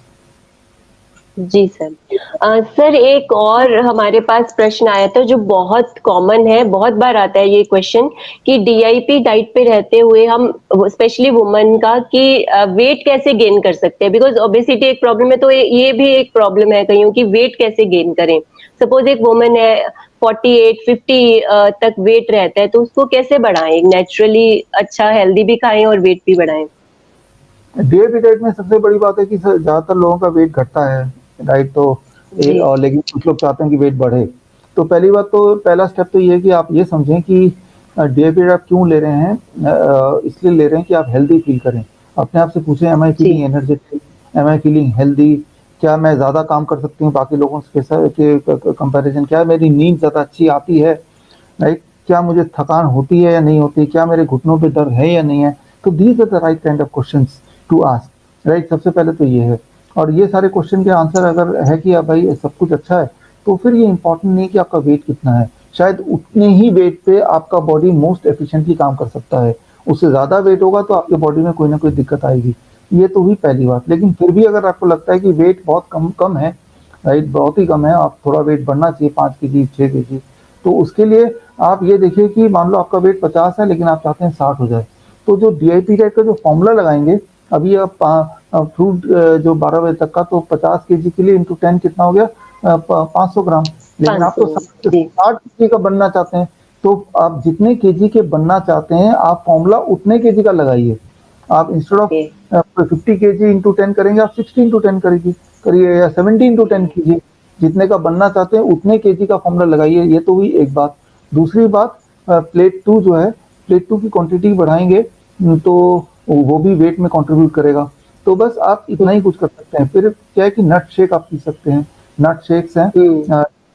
जी सर। सर एक और हमारे पास प्रश्न आया था जो बहुत कॉमन है, बहुत बार आता है ये क्वेश्चन कि डीआईपी डाइट पे रहते हुए हम स्पेशली वुमेन का कि वेट कैसे गेन कर सकते हैं, बिकॉज ओबेसिटी एक प्रॉब्लम है, तो ये भी एक प्रॉब्लम है कहीं कि वेट कैसे गेन करें। सपोज एक वुमेन है 48-50 तक वेट रहता है, तो उसको कैसे बढ़ाएं, नेचुरली अच्छा हेल्दी भी खाएं और वेट भी बढ़ाएं। डीआईपी डाइट में सबसे बड़ी बात है कि ज्यादातर लोगों का वेट घटता है, डाइट तो और लेकिन कुछ लोग चाहते हैं कि वेट बढ़े। तो पहली बात तो पहला स्टेप तो ये है कि आप ये समझें कि डीआईपी आप क्यों ले रहे हैं। इसलिए ले रहे हैं कि आप हेल्दी फील करें। अपने आप से पूछें, am I feeling energetic, am I feeling healthy, क्या मैं ज्यादा काम कर सकती हूँ बाकी लोगों के कंपैरिजन, क्या मेरी नींद ज्यादा अच्छी आती है, राइट, क्या मुझे थकान होती है या नहीं होती, क्या मेरे घुटनों पे दर्द है या नहीं है। तो these are the right kind of questions to ask, right. सबसे पहले तो ये है, और ये सारे क्वेश्चन के आंसर अगर है कि आप भाई सब कुछ अच्छा है, तो फिर ये इंपॉर्टेंट नहीं कि आपका वेट कितना है, शायद उतने ही वेट पे आपका बॉडी मोस्ट एफिशिएंटली काम कर सकता है। उससे ज्यादा वेट होगा तो आपके बॉडी में कोई ना कोई दिक्कत आएगी। ये तो हुई पहली बात। लेकिन फिर भी अगर आपको लगता है कि वेट बहुत कम है, राइट, बहुत ही कम है, आप थोड़ा वेट बढ़ना चाहिए 5 केजी 6 केजी, तो उसके लिए आप ये देखिए कि मान लो आपका वेट 50 है लेकिन आप चाहते हैं 60 हो जाए, तो जो डीआईपी डाइट का जो फॉर्मूला लगाएंगे, अभी आप फ्रूट जो 12 बजे तक का, तो 50 केजी के लिए इंटू 10 कितना हो गया, 500 ग्राम। लेकिन आप तो 60 केजी का बनना चाहते हैं, तो आप जितने केजी के बनना चाहते हैं आप फॉर्मूला उतने केजी का लगाइए। आप इंस्टेड ऑफ 50 केजी इंटू 10 करेंगे, आप 60 इंटू 10 करिए या 70 इंटू 10 कीजिए। जितने का बनना चाहते हैं उतने केजी का फॉर्मूला लगाइए। ये तो हुई एक बात। दूसरी बात, प्लेट 2 जो है, प्लेट 2 की क्वांटिटी बढ़ाएंगे तो वो भी वेट में कंट्रीब्यूट करेगा। तो बस आप इतना ही कुछ कर सकते हैं। फिर क्या है कि नट शेक आप पी सकते हैं। नट शेक्स हैं,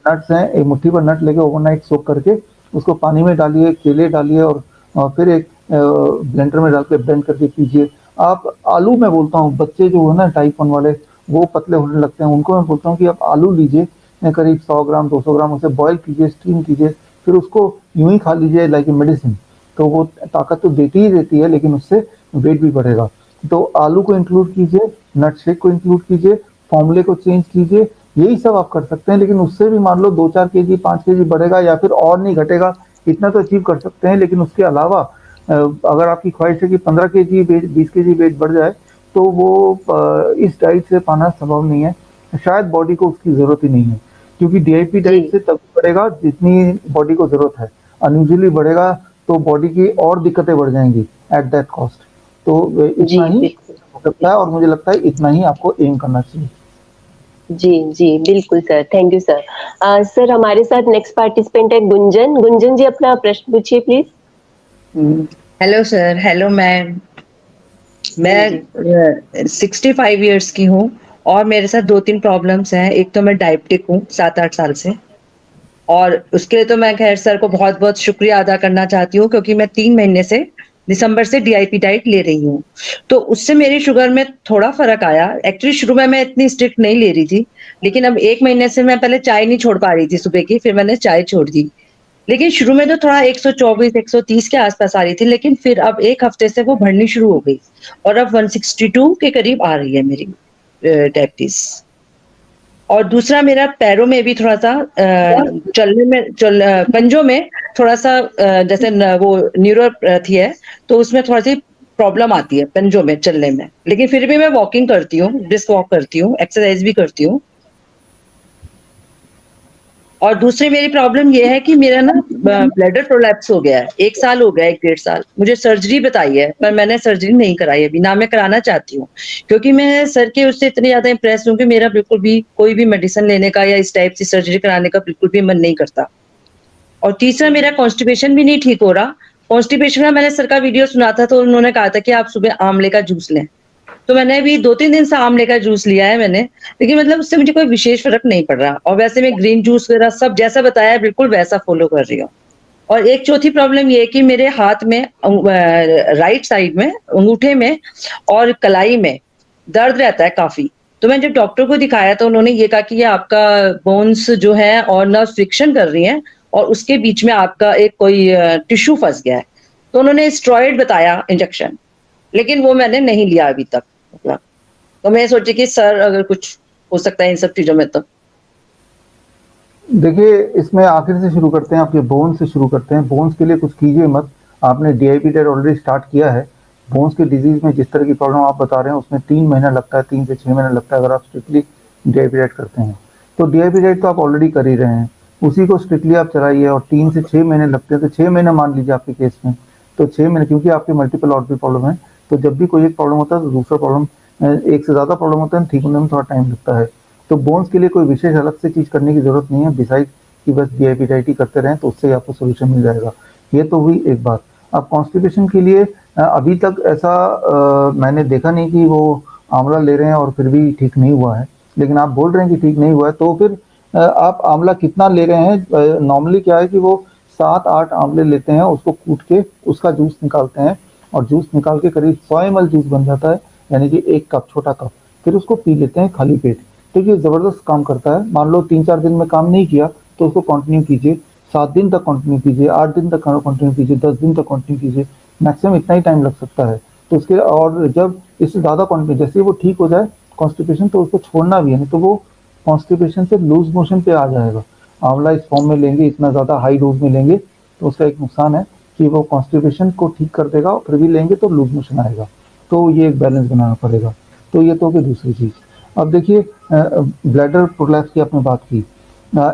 नट्स हैं, एक मुट्ठी पर नट लेके ओवरनाइट सोक करके उसको पानी में डालिए, केले डालिए और फिर एक ब्लेंडर में डाल के ब्लेंड करके पीजिए। आप आलू, मैं बोलता हूँ बच्चे जो है ना टाइप 1 वाले, वो पतले होने लगते हैं, उनको मैं बोलता हूँ कि आप आलू लीजिए, करीब 100 ग्राम 200 ग्राम, उसे बॉयल कीजिए, स्टीम कीजिए, फिर उसको यूं ही खा लीजिए लाइक ए मेडिसिन। तो वो ताकत तो देती ही देती है, लेकिन उससे वेट भी बढ़ेगा। तो आलू को इंक्लूड कीजिए, नट शेक को इंक्लूड कीजिए, फॉर्मूले को चेंज कीजिए, यही सब आप कर सकते हैं। लेकिन उससे भी मान लो 2-4 केजी 5 केजी बढ़ेगा या फिर और नहीं घटेगा, इतना तो अचीव कर सकते हैं। लेकिन उसके अलावा अगर आपकी ख्वाहिश है कि 15 केजी 20 केजी वेट बढ़ जाए, तो वो इस डाइट से पाना संभव नहीं है। शायद बॉडी को उसकी जरूरत ही नहीं है, क्योंकि डीआईपी डाइट से तब बढ़ेगा जितनी बॉडी को जरूरत है। अनयूजुअली बढ़ेगा तो बॉडी की और दिक्कतें बढ़ जाएंगी एट दैट कॉस्ट। तो इतना ही हो सकता है और मुझे लगता है इतना ही आपको एम करना चाहिए। जी बिल्कुल sir, thank you sir. Sir हमारे साथ नेक्स्ट पार्टिसिपेंट है गुंजन। गुंजन जी अपना प्रश्न पूछिए please. Hello sir. Hello ma'am. मैं 65 इयर्स की हूँ और मेरे साथ 2-3 प्रॉब्लम्स हैं। एक तो मैं डायबिटिक हूँ 7-8 साल से, और उसके लिए तो मैं खैर सर को बहुत बहुत शुक्रिया अदा करना चाहती हूँ, क्योंकि मैं 3 महीने से दिसंबर से डीआईपी डाइट ले रही हूँ, तो उससे मेरी शुगर में थोड़ा फर्क आया। एक्चुअली शुरू में मैं इतनी स्ट्रिक्ट नहीं ले रही थी, लेकिन अब 1 महीने से मैं पहले चाय नहीं छोड़ पा रही थी सुबह की, फिर मैंने चाय छोड़ दी। लेकिन शुरू में तो थोड़ा 124 130 के आसपास आ रही थी, लेकिन फिर अब 1 हफ्ते से वो बढ़नी शुरू हो गई और अब 162 के करीब आ रही है मेरी डायबिटीज। और दूसरा मेरा पैरों में भी थोड़ा-सा पंजों में थोड़ा-सा जैसे वो न्यूरोपैथी है, तो उसमें थोड़ी-सी प्रॉब्लम आती है पंजों में चलने में। लेकिन फिर भी मैं वॉकिंग करती हूँ, ब्रिस्क वॉक करती हूँ, एक्सरसाइज भी करती हूँ। और दूसरी मेरी प्रॉब्लम ये है कि मेरा ना ब्लैडर प्रोलैप्स हो गया है। 1 साल हो गया है, 1 डेढ़ साल। मुझे सर्जरी बताई है, पर मैंने सर्जरी नहीं कराई अभी, ना मैं कराना चाहती हूँ। क्योंकि मैं सर के उससे इतनी ज़्यादा इम्प्रेस हूँ कि मेरा बिल्कुल भी कोई भी मेडिसिन लेने का या इस टाइप की सर्जरी कराने का बिल्कुल भी मन नहीं करता। और तीसरा मेरा कॉन्स्टिपेशन भी नहीं ठीक हो रहा। कॉन्स्टिपेशन का मैंने सर का वीडियो सुना था, तो उन्होंने कहा था कि आप सुबह आंवले का जूस लें। तो मैंने अभी 2-3 दिन से आंवले का जूस लिया है मैंने, लेकिन मतलब उससे मुझे कोई विशेष फ़र्क नहीं पड़ रहा और वैसे मैं ग्रीन जूस वगैरह सब जैसा बताया है बिल्कुल वैसा फ़ॉलो कर रही हूँ। और एक चौथी प्रॉब्लम ये है कि मेरे हाथ में राइट साइड में, अंगूठे में और कलाई में दर्द रहता है काफ़ी। तो मैं जब डॉक्टर को दिखाया तो उन्होंने ये कहा कि ये आपका बोन्स जो है और नर्व्स फ्रिक्शन कर रही हैं और उसके बीच में आपका एक कोई टिश्यू फँस गया है। तो उन्होंने स्टेरॉइड बताया इंजेक्शन, लेकिन वो मैंने नहीं लिया अभी तक मतलब। तो मैं सोची कि सर अगर कुछ हो सकता है इन सब चीज़ों में तो। देखिए, इसमें आखिर से शुरू करते हैं, आपके बोन्स से शुरू करते हैं। बोन्स के लिए कुछ कीजिए मत। आपने डीआईपी डाइट ऑलरेडी स्टार्ट किया है। बोन्स की डिजीज़ में जिस तरह की प्रॉब्लम आप बता रहे हैं, उसमें 3 महीना लगता है, 3 से 6 महीना लगता है अगर आप स्ट्रिक्टली डीआईपी डाइट करते हैं। तो डीआईपी डाइट तो आप ऑलरेडी कर ही रहे हैं, उसी को स्ट्रिक्टली आप चलाइए और 3 से 6 महीने लगते हैं, तो 6 महीने मान लीजिए आपके केस में। तो 6 महीने, क्योंकि आपके मल्टीपल और भी प्रॉब्लम है, तो जब भी कोई एक प्रॉब्लम होता है, तो दूसरा प्रॉब्लम एक से ज़्यादा प्रॉब्लम होता है, ठीक होने में थोड़ा टाइम लगता है। तो बोन्स के लिए कोई विशेष अलग से चीज़ करने की ज़रूरत नहीं है, बिसाइड कि बस डीआईपी डाइट ही करते रहें, तो उससे आपको सोल्यूशन मिल जाएगा। ये तो हुई एक बात। अब कॉन्स्टिपेशन के लिए अभी तक ऐसा मैंने देखा नहीं कि वो आंवला ले रहे हैं और फिर भी ठीक नहीं हुआ है, लेकिन आप बोल रहे हैं कि ठीक नहीं हुआ है, तो फिर आप आंवला कितना ले रहे हैं? नॉर्मली क्या है कि वो 7-8 आंवले लेते हैं, उसको कूट के उसका जूस निकालते हैं और जूस निकाल के करीब 100 ml जूस बन जाता है, यानी कि 1 कप, छोटा कप। फिर उसको पी लेते हैं खाली पेट। तो ये ज़बरदस्त काम करता है। मान लो 3-4 दिन में काम नहीं किया, तो उसको कंटिन्यू कीजिए, 7 दिन तक कंटिन्यू कीजिए, 8 दिन तक कंटिन्यू कीजिए, 10 दिन तक कंटिन्यू कीजिए, मैक्सिमम इतना ही टाइम लग सकता है। तो उसके और जब इससे ज़्यादा कंटिन्यू, जैसे ही वो ठीक हो जाए कॉन्स्टिपेशन, तो उसको छोड़ना भी है, नहीं तो वो कॉन्स्टिपेशन से लूज मोशन पे आ जाएगा। आंवला इस फॉर्म में लेंगे, इतना ज़्यादा हाई डोज में लेंगे, तो उसका एक नुकसान है कि वो कॉन्स्टिपेशन को ठीक कर देगा और फिर भी लेंगे तो लूज मोशन आएगा। तो ये एक बैलेंस बनाना पड़ेगा। तो ये तो होगी दूसरी चीज़। अब देखिए, ब्लैडर प्रोलैप्स की आपने बात की,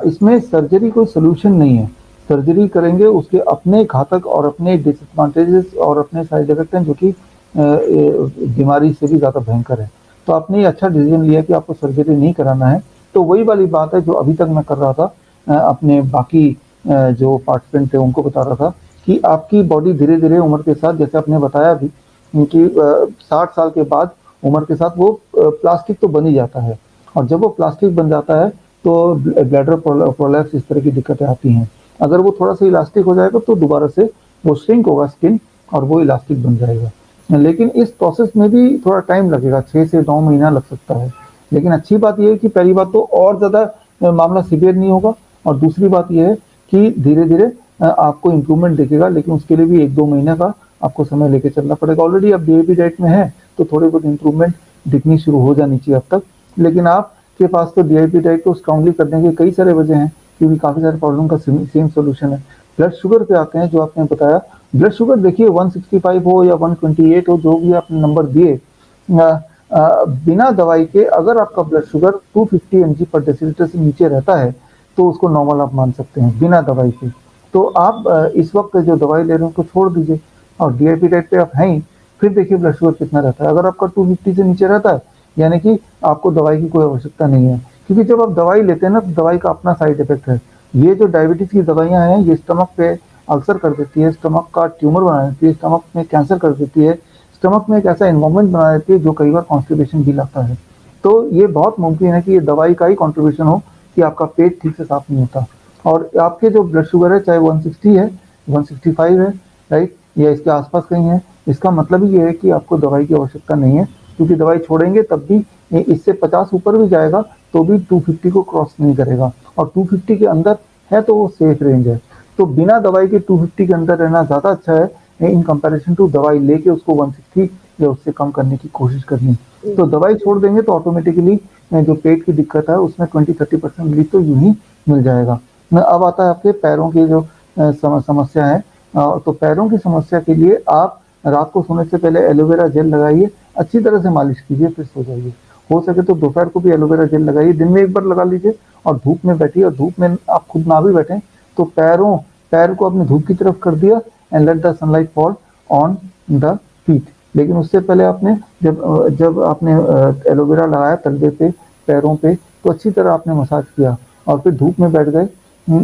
इसमें सर्जरी कोई सोल्यूशन नहीं है। सर्जरी करेंगे, उसके अपने घातक और अपने डिसएडवांटेजेस और अपने साइड इफेक्ट हैं, जो कि बीमारी से भी ज़्यादा भयंकर है। तो आपने ये अच्छा डिसीजन लिया कि आपको सर्जरी नहीं कराना है। तो वही वाली बात है जो अभी तक मैं कर रहा था, अपने बाकी जो पार्टिसिपेंट थे उनको बता रहा था कि आपकी बॉडी धीरे-धीरे उम्र के साथ, जैसे आपने बताया भी कि 60 साल के बाद उम्र के साथ वो प्लास्टिक तो बन ही जाता है, और जब वो प्लास्टिक बन जाता है तो ब्लैडर प्रोलैप्स इस तरह की दिक्कतें आती हैं। अगर वो थोड़ा-सा इलास्टिक हो जाएगा तो दोबारा से वो श्रिंक होगा स्किन और वो इलास्टिक बन जाएगा। लेकिन इस प्रोसेस में भी थोड़ा टाइम लगेगा, 6 से 9 महीना लग सकता है। लेकिन अच्छी बात ये है कि पहली बात तो और ज़्यादा मामला सीवियर नहीं होगा, और दूसरी बात ये है कि धीरे-धीरे आपको इम्प्रूवमेंट दिखेगा, लेकिन उसके लिए भी 1-2 महीने का आपको समय लेके चलना पड़ेगा। ऑलरेडी आप डीएपी डाइट में हैं, तो थोड़ी बहुत इम्प्रूवमेंट दिखनी शुरू हो जानी चाहिए अब तक। लेकिन आपके पास तो डीआईपी डाइट को स्ट्रांगली करने के कई सारे वजह हैं, क्योंकि काफ़ी सारे प्रॉब्लम का सेम सॉल्यूशन है। ब्लड शुगर पे आते हैं, जो आपने बताया। ब्लड शुगर देखिए 165 हो या 128 हो, जो भी आपने नंबर दिए, बिना दवाई के अगर आपका ब्लड शुगर 250 mg पर डेसीलीटर से नीचे रहता है, तो उसको नॉर्मल आप मान सकते हैं बिना दवाई के। तो आप इस वक्त जो दवाई ले रहे हैं उसको छोड़ दीजिए और डीआईपी डाइट पे आप हैं ही, फिर देखिए ब्लड शुगर कितना रहता है। अगर आपका 250 से नीचे रहता है, यानी कि आपको दवाई की कोई आवश्यकता नहीं है, क्योंकि जब आप दवाई लेते हैं ना, तो दवाई का अपना साइड इफेक्ट है। ये जो डायबिटीज़ की दवाइयाँ हैं, ये स्टमक पे अल्सर कर देती है, स्टमक का ट्यूमर बना देती है, स्टमक में कैंसर कर देती है, स्टमक में एक ऐसा एनवायरनमेंट बना देती है जो कई बार कॉन्स्टिपेशन भी लाता है। तो ये बहुत मुमकिन है कि ये दवाई का ही कॉन्ट्रीब्यूशन हो कि आपका पेट ठीक से साफ नहीं होता। और आपके जो ब्लड शुगर है, चाहे 160 है, 165 है, राइट, या इसके आसपास कहीं है, इसका मतलब ही ये है कि आपको दवाई की आवश्यकता नहीं है, क्योंकि दवाई छोड़ेंगे तब भी इससे 50 ऊपर भी जाएगा तो भी 250 को क्रॉस नहीं करेगा, और 250 के अंदर है तो वो सेफ रेंज है। तो बिना दवाई के 250 के अंदर रहना ज़्यादा अच्छा है इन कंपैरिजन टू दवाई लेके उसको 160 या उससे कम करने की कोशिश करनी। तो दवाई छोड़ देंगे तो ऑटोमेटिकली जो पेट की दिक्कत है उसमें 20-30% रिलीफ तो यूं ही मिल जाएगा। अब आता है आपके पैरों की जो समस्या है, तो पैरों की समस्या के लिए आप रात को सोने से पहले एलोवेरा जेल लगाइए, अच्छी तरह से मालिश कीजिए, फिर सो जाइए। हो सके तो दोपहर को भी एलोवेरा जेल लगाइए, दिन में एक बार लगा लीजिए और धूप में बैठिए। और धूप में आप खुद ना भी बैठें तो पैर को अपने धूप की तरफ कर दिया and let the sunlight fall on the feet. लेकिन उससे पहले आपने जब आपने एलोवेरा लगाया तलवे पे, पैरों पे, तो अच्छी तरह आपने मसाज किया और फिर धूप में बैठ गए,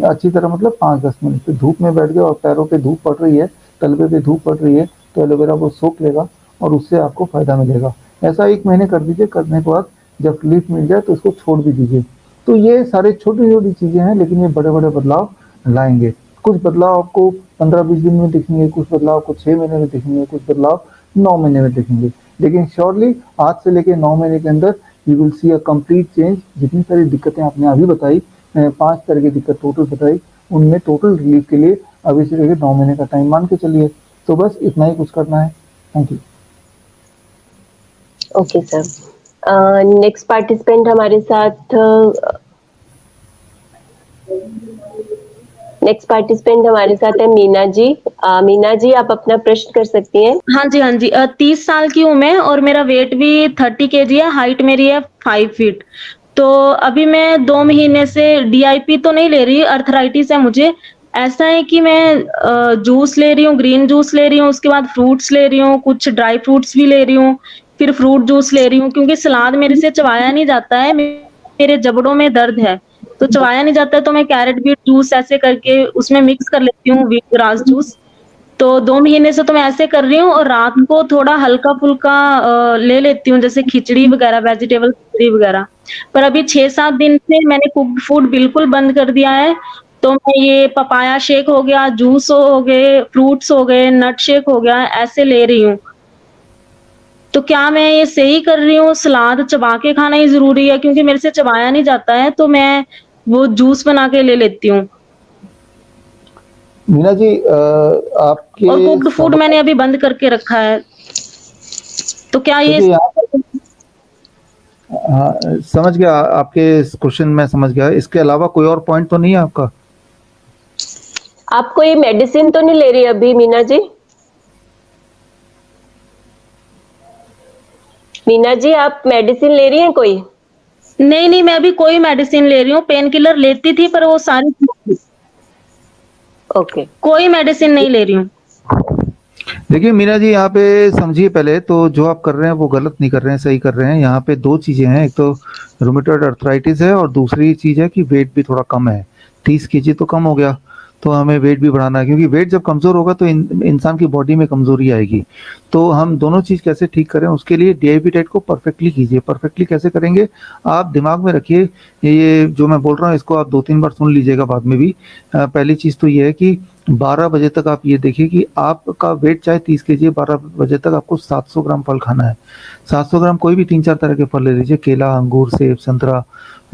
अच्छी तरह मतलब 5-10 मिनट फिर धूप में बैठ गए और पैरों पे धूप पड़ रही है, तलवे पे धूप पड़ रही है, तो एलोवेरा वो सोख लेगा और उससे आपको फायदा मिलेगा। ऐसा 1 महीने कर दीजिए। करने के बाद जब रिलीफ मिल जाए तो इसको छोड़ भी दीजिए। तो ये सारे छोटी-छोटी चीज़ें हैं, लेकिन ये बड़े-बड़े बदलाव लाएँगे। कुछ बदलाव आपको 15-20 दिन में दिखेंगे, कुछ बदलाव आपको 6 महीने में दिखेंगे, कुछ बदलाव 9 महीने में दिखेंगे। लेकिन श्योरली आज से लेके 9 महीने के अंदर you will see a complete change. जितनी सारी दिक्कतें आपने अभी बताई, 5 तरह की दिक्कत टोटल बताई, उनमें टोटल रिलीफ के लिए अभी से लेके 9 महीने का टाइम मान के चलिए। तो बस इतना ही कुछ करना है। Thank you. Okay sir, next participant हमारे साथ है मीना जी। मीना जी, आप अपना प्रश्न कर सकती हैं। हाँ जी, हाँ जी। 30 साल की हूँ मैं और मेरा वेट भी 30 केजी है, हाइट मेरी है 5 फीट। तो अभी मैं 2 महीने से डीआईपी तो नहीं ले रही, अर्थराइटिस है मुझे। ऐसा है कि मैं जूस ले रही हूँ, ग्रीन जूस ले रही हूँ, उसके बाद फ्रूट्स ले रही हूँ, कुछ ड्राई फ्रूट्स भी ले रही हूँ, फिर फ्रूट जूस ले रही हूँ, क्योंकि सलाद मेरे से चबाया नहीं जाता है, मेरे जबड़ों में दर्द है, तो चबाया नहीं जाता है, तो मैं कैरेट बीट जूस ऐसे करके उसमें मिक्स कर लेती हूँ, व्हीट ग्रास जूस। तो 2 महीने से तो मैं ऐसे कर रही हूँ और रात को थोड़ा हल्का-फुल्का ले लेती हूँ, जैसे खिचड़ी वगैरह, वेजिटेबल खिचड़ी वगैरह। पर अभी 6-7 दिन से मैंने कुक्ड फूड बिल्कुल बंद कर दिया है। तो मैं ये पपाया शेक हो गया, जूस हो गए, फ्रूट्स हो गए, नट शेक हो गया, ऐसे ले रही हूँ। तो क्या मैं ये सही कर रही हूँ? सलाद चबा के खाना ही ज़रूरी है, क्योंकि मेरे से चबाया नहीं जाता है, तो मैं वो जूस बना के ले लेती हूँ। मीना जी, आपके और कुक्ड फूड मैंने अभी बंद करके रखा है। तो क्या ये हाँ, समझ गया आपके क्वेश्चन, मैं समझ गया। इसके अलावा कोई और पॉइंट तो नहीं है आपका? आप कोई मेडिसिन तो नहीं ले रही अभी मीना जी? मीना जी, आप मेडिसिन ले रही हैं कोई? नहीं, मैं अभी कोई मेडिसिन ले रही हूँ, पेन किलर लेती थी पर वो सारी ओके, कोई मेडिसिन नहीं ले रही हूँ। देखिए मीना जी, यहाँ पे समझिए, पहले तो जो आप कर रहे हैं वो गलत नहीं कर रहे हैं, सही कर रहे हैं। यहाँ पे 2 चीजें हैं, एक तो रूमेटॉइड अर्थराइटिस है और दूसरी चीज है कि वेट भी थोड़ा कम है। 30 केजी तो कम हो गया, तो हमें वेट भी बढ़ाना है, क्योंकि वेट जब कमजोर होगा तो इंसान की बॉडी में कमजोरी आएगी। तो हम दोनों चीज कैसे ठीक करें, उसके लिए डीआईपी डाइट को परफेक्टली कीजिए। परफेक्टली कैसे करेंगे, आप दिमाग में रखिए, ये जो मैं बोल रहा हूँ इसको आप 2-3 बार सुन लीजिएगा बाद में भी। पहली चीज तो ये है कि 12 बजे तक आप ये देखिए कि आपका वेट चाहे 30 केजी है, 12 बजे तक आपको 700 ग्राम फल खाना है। 700 ग्राम कोई भी 3-4 तरह के फल ले लीजिए, केला, अंगूर, सेब, संतरा,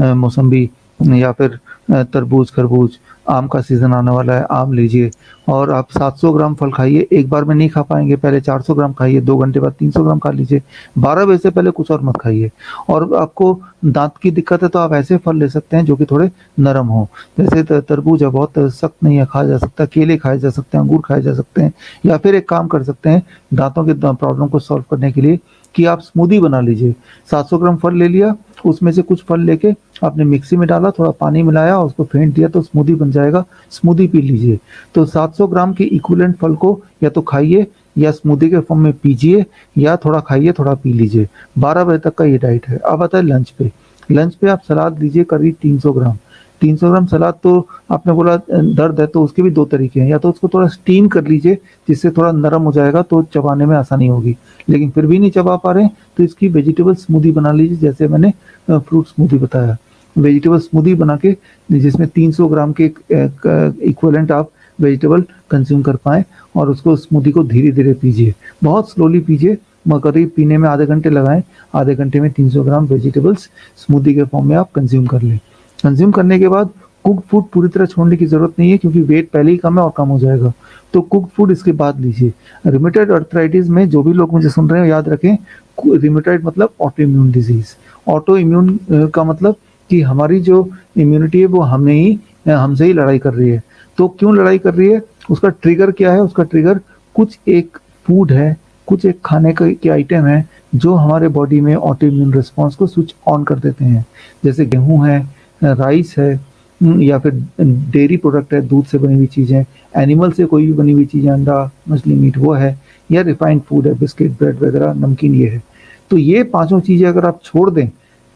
मौसम्बी या फिर तरबूज, खरबूज। आम का सीजन आने वाला है, आम लीजिए और आप 700 ग्राम फल खाइए। एक बार में नहीं खा पाएंगे, पहले 400 ग्राम खाइए, 2 घंटे बाद 300 ग्राम खा लीजिए। 12 बजे से पहले कुछ और मत खाइए। और आपको दांत की दिक्कत है तो आप ऐसे फल ले सकते हैं जो कि थोड़े नरम हो, जैसे तरबूज है, बहुत सख्त नहीं है, खाया जा सकता है, केले खाए जा सकते हैं, अंगूर खाए जा सकते हैं। या फिर एक काम कर सकते हैं दांतों के प्रॉब्लम को सॉल्व करने के लिए कि आप स्मूदी बना लीजिए। 700 ग्राम फल ले लिया, उसमें से कुछ फल लेके आपने मिक्सी में डाला, थोड़ा पानी मिलाया, उसको फेंट दिया तो स्मूदी बन जाएगा, स्मूदी पी लीजिए। तो 700 ग्राम के इक्विवेलेंट फल को या तो खाइए या स्मूदी के फॉर्म में पीजिए, या थोड़ा खाइए थोड़ा पी लीजिए। 12 बजे तक का ये डाइट है। अब आता है लंच पे। लंच पे आप सलाद लीजिए करीब 300 ग्राम। 300 ग्राम सलाद, तो आपने बोला दर्द है तो उसके भी 2 तरीके हैं, या तो उसको थोड़ा स्टीम कर लीजिए जिससे थोड़ा नरम हो जाएगा तो चबाने में आसानी होगी। लेकिन फिर भी नहीं चबा पा रहे हैं तो इसकी वेजिटेबल स्मूदी बना लीजिए, जैसे मैंने फ्रूट स्मूदी बताया। वेजिटेबल स्मूदी बना के जिसमें 300 ग्राम के इक्विवेलेंट आप वेजिटेबल कंज्यूम कर पाएँ, और उसको स्मूदी को धीरे धीरे पीजिए, बहुत स्लोली पीजिए। करीब पीने में आधे घंटे लगाएं, आधे घंटे में 300 ग्राम वेजिटेबल्स स्मूदी के फॉर्म में आप कंज्यूम कर लें। कंज्यूम करने के बाद कुक्ड फूड पूरी तरह छोड़ने की जरूरत नहीं है क्योंकि वेट पहले ही कम है और कम हो जाएगा, तो कुक्ड फूड इसके बाद लीजिए। रिमेटॉइड अर्थराइटिस में जो भी लोग मुझे सुन रहे हैं याद रखें, रिमेटॉइड मतलब auto immune disease. Auto immune का मतलब कि हमारी जो इम्यूनिटी है वो हमसे ही लड़ाई कर रही है। तो क्यों लड़ाई कर रही है, उसका ट्रिगर क्या है? उसका ट्रिगर कुछ एक फूड है, कुछ एक खाने के आइटम है जो हमारे बॉडी में ऑटो इम्यून रिस्पॉन्स को स्विच ऑन कर देते हैं। जैसे गेहूं है, राइस है, या फिर डेयरी प्रोडक्ट है, दूध से बनी हुई चीजें, एनिमल से कोई भी बनी हुई चीजें, अंडा, मछली, मीट वो है, या रिफाइंड फूड है, बिस्किट, ब्रेड वगैरह, नमकीन ये है। तो ये पांचों चीजें अगर आप छोड़ दें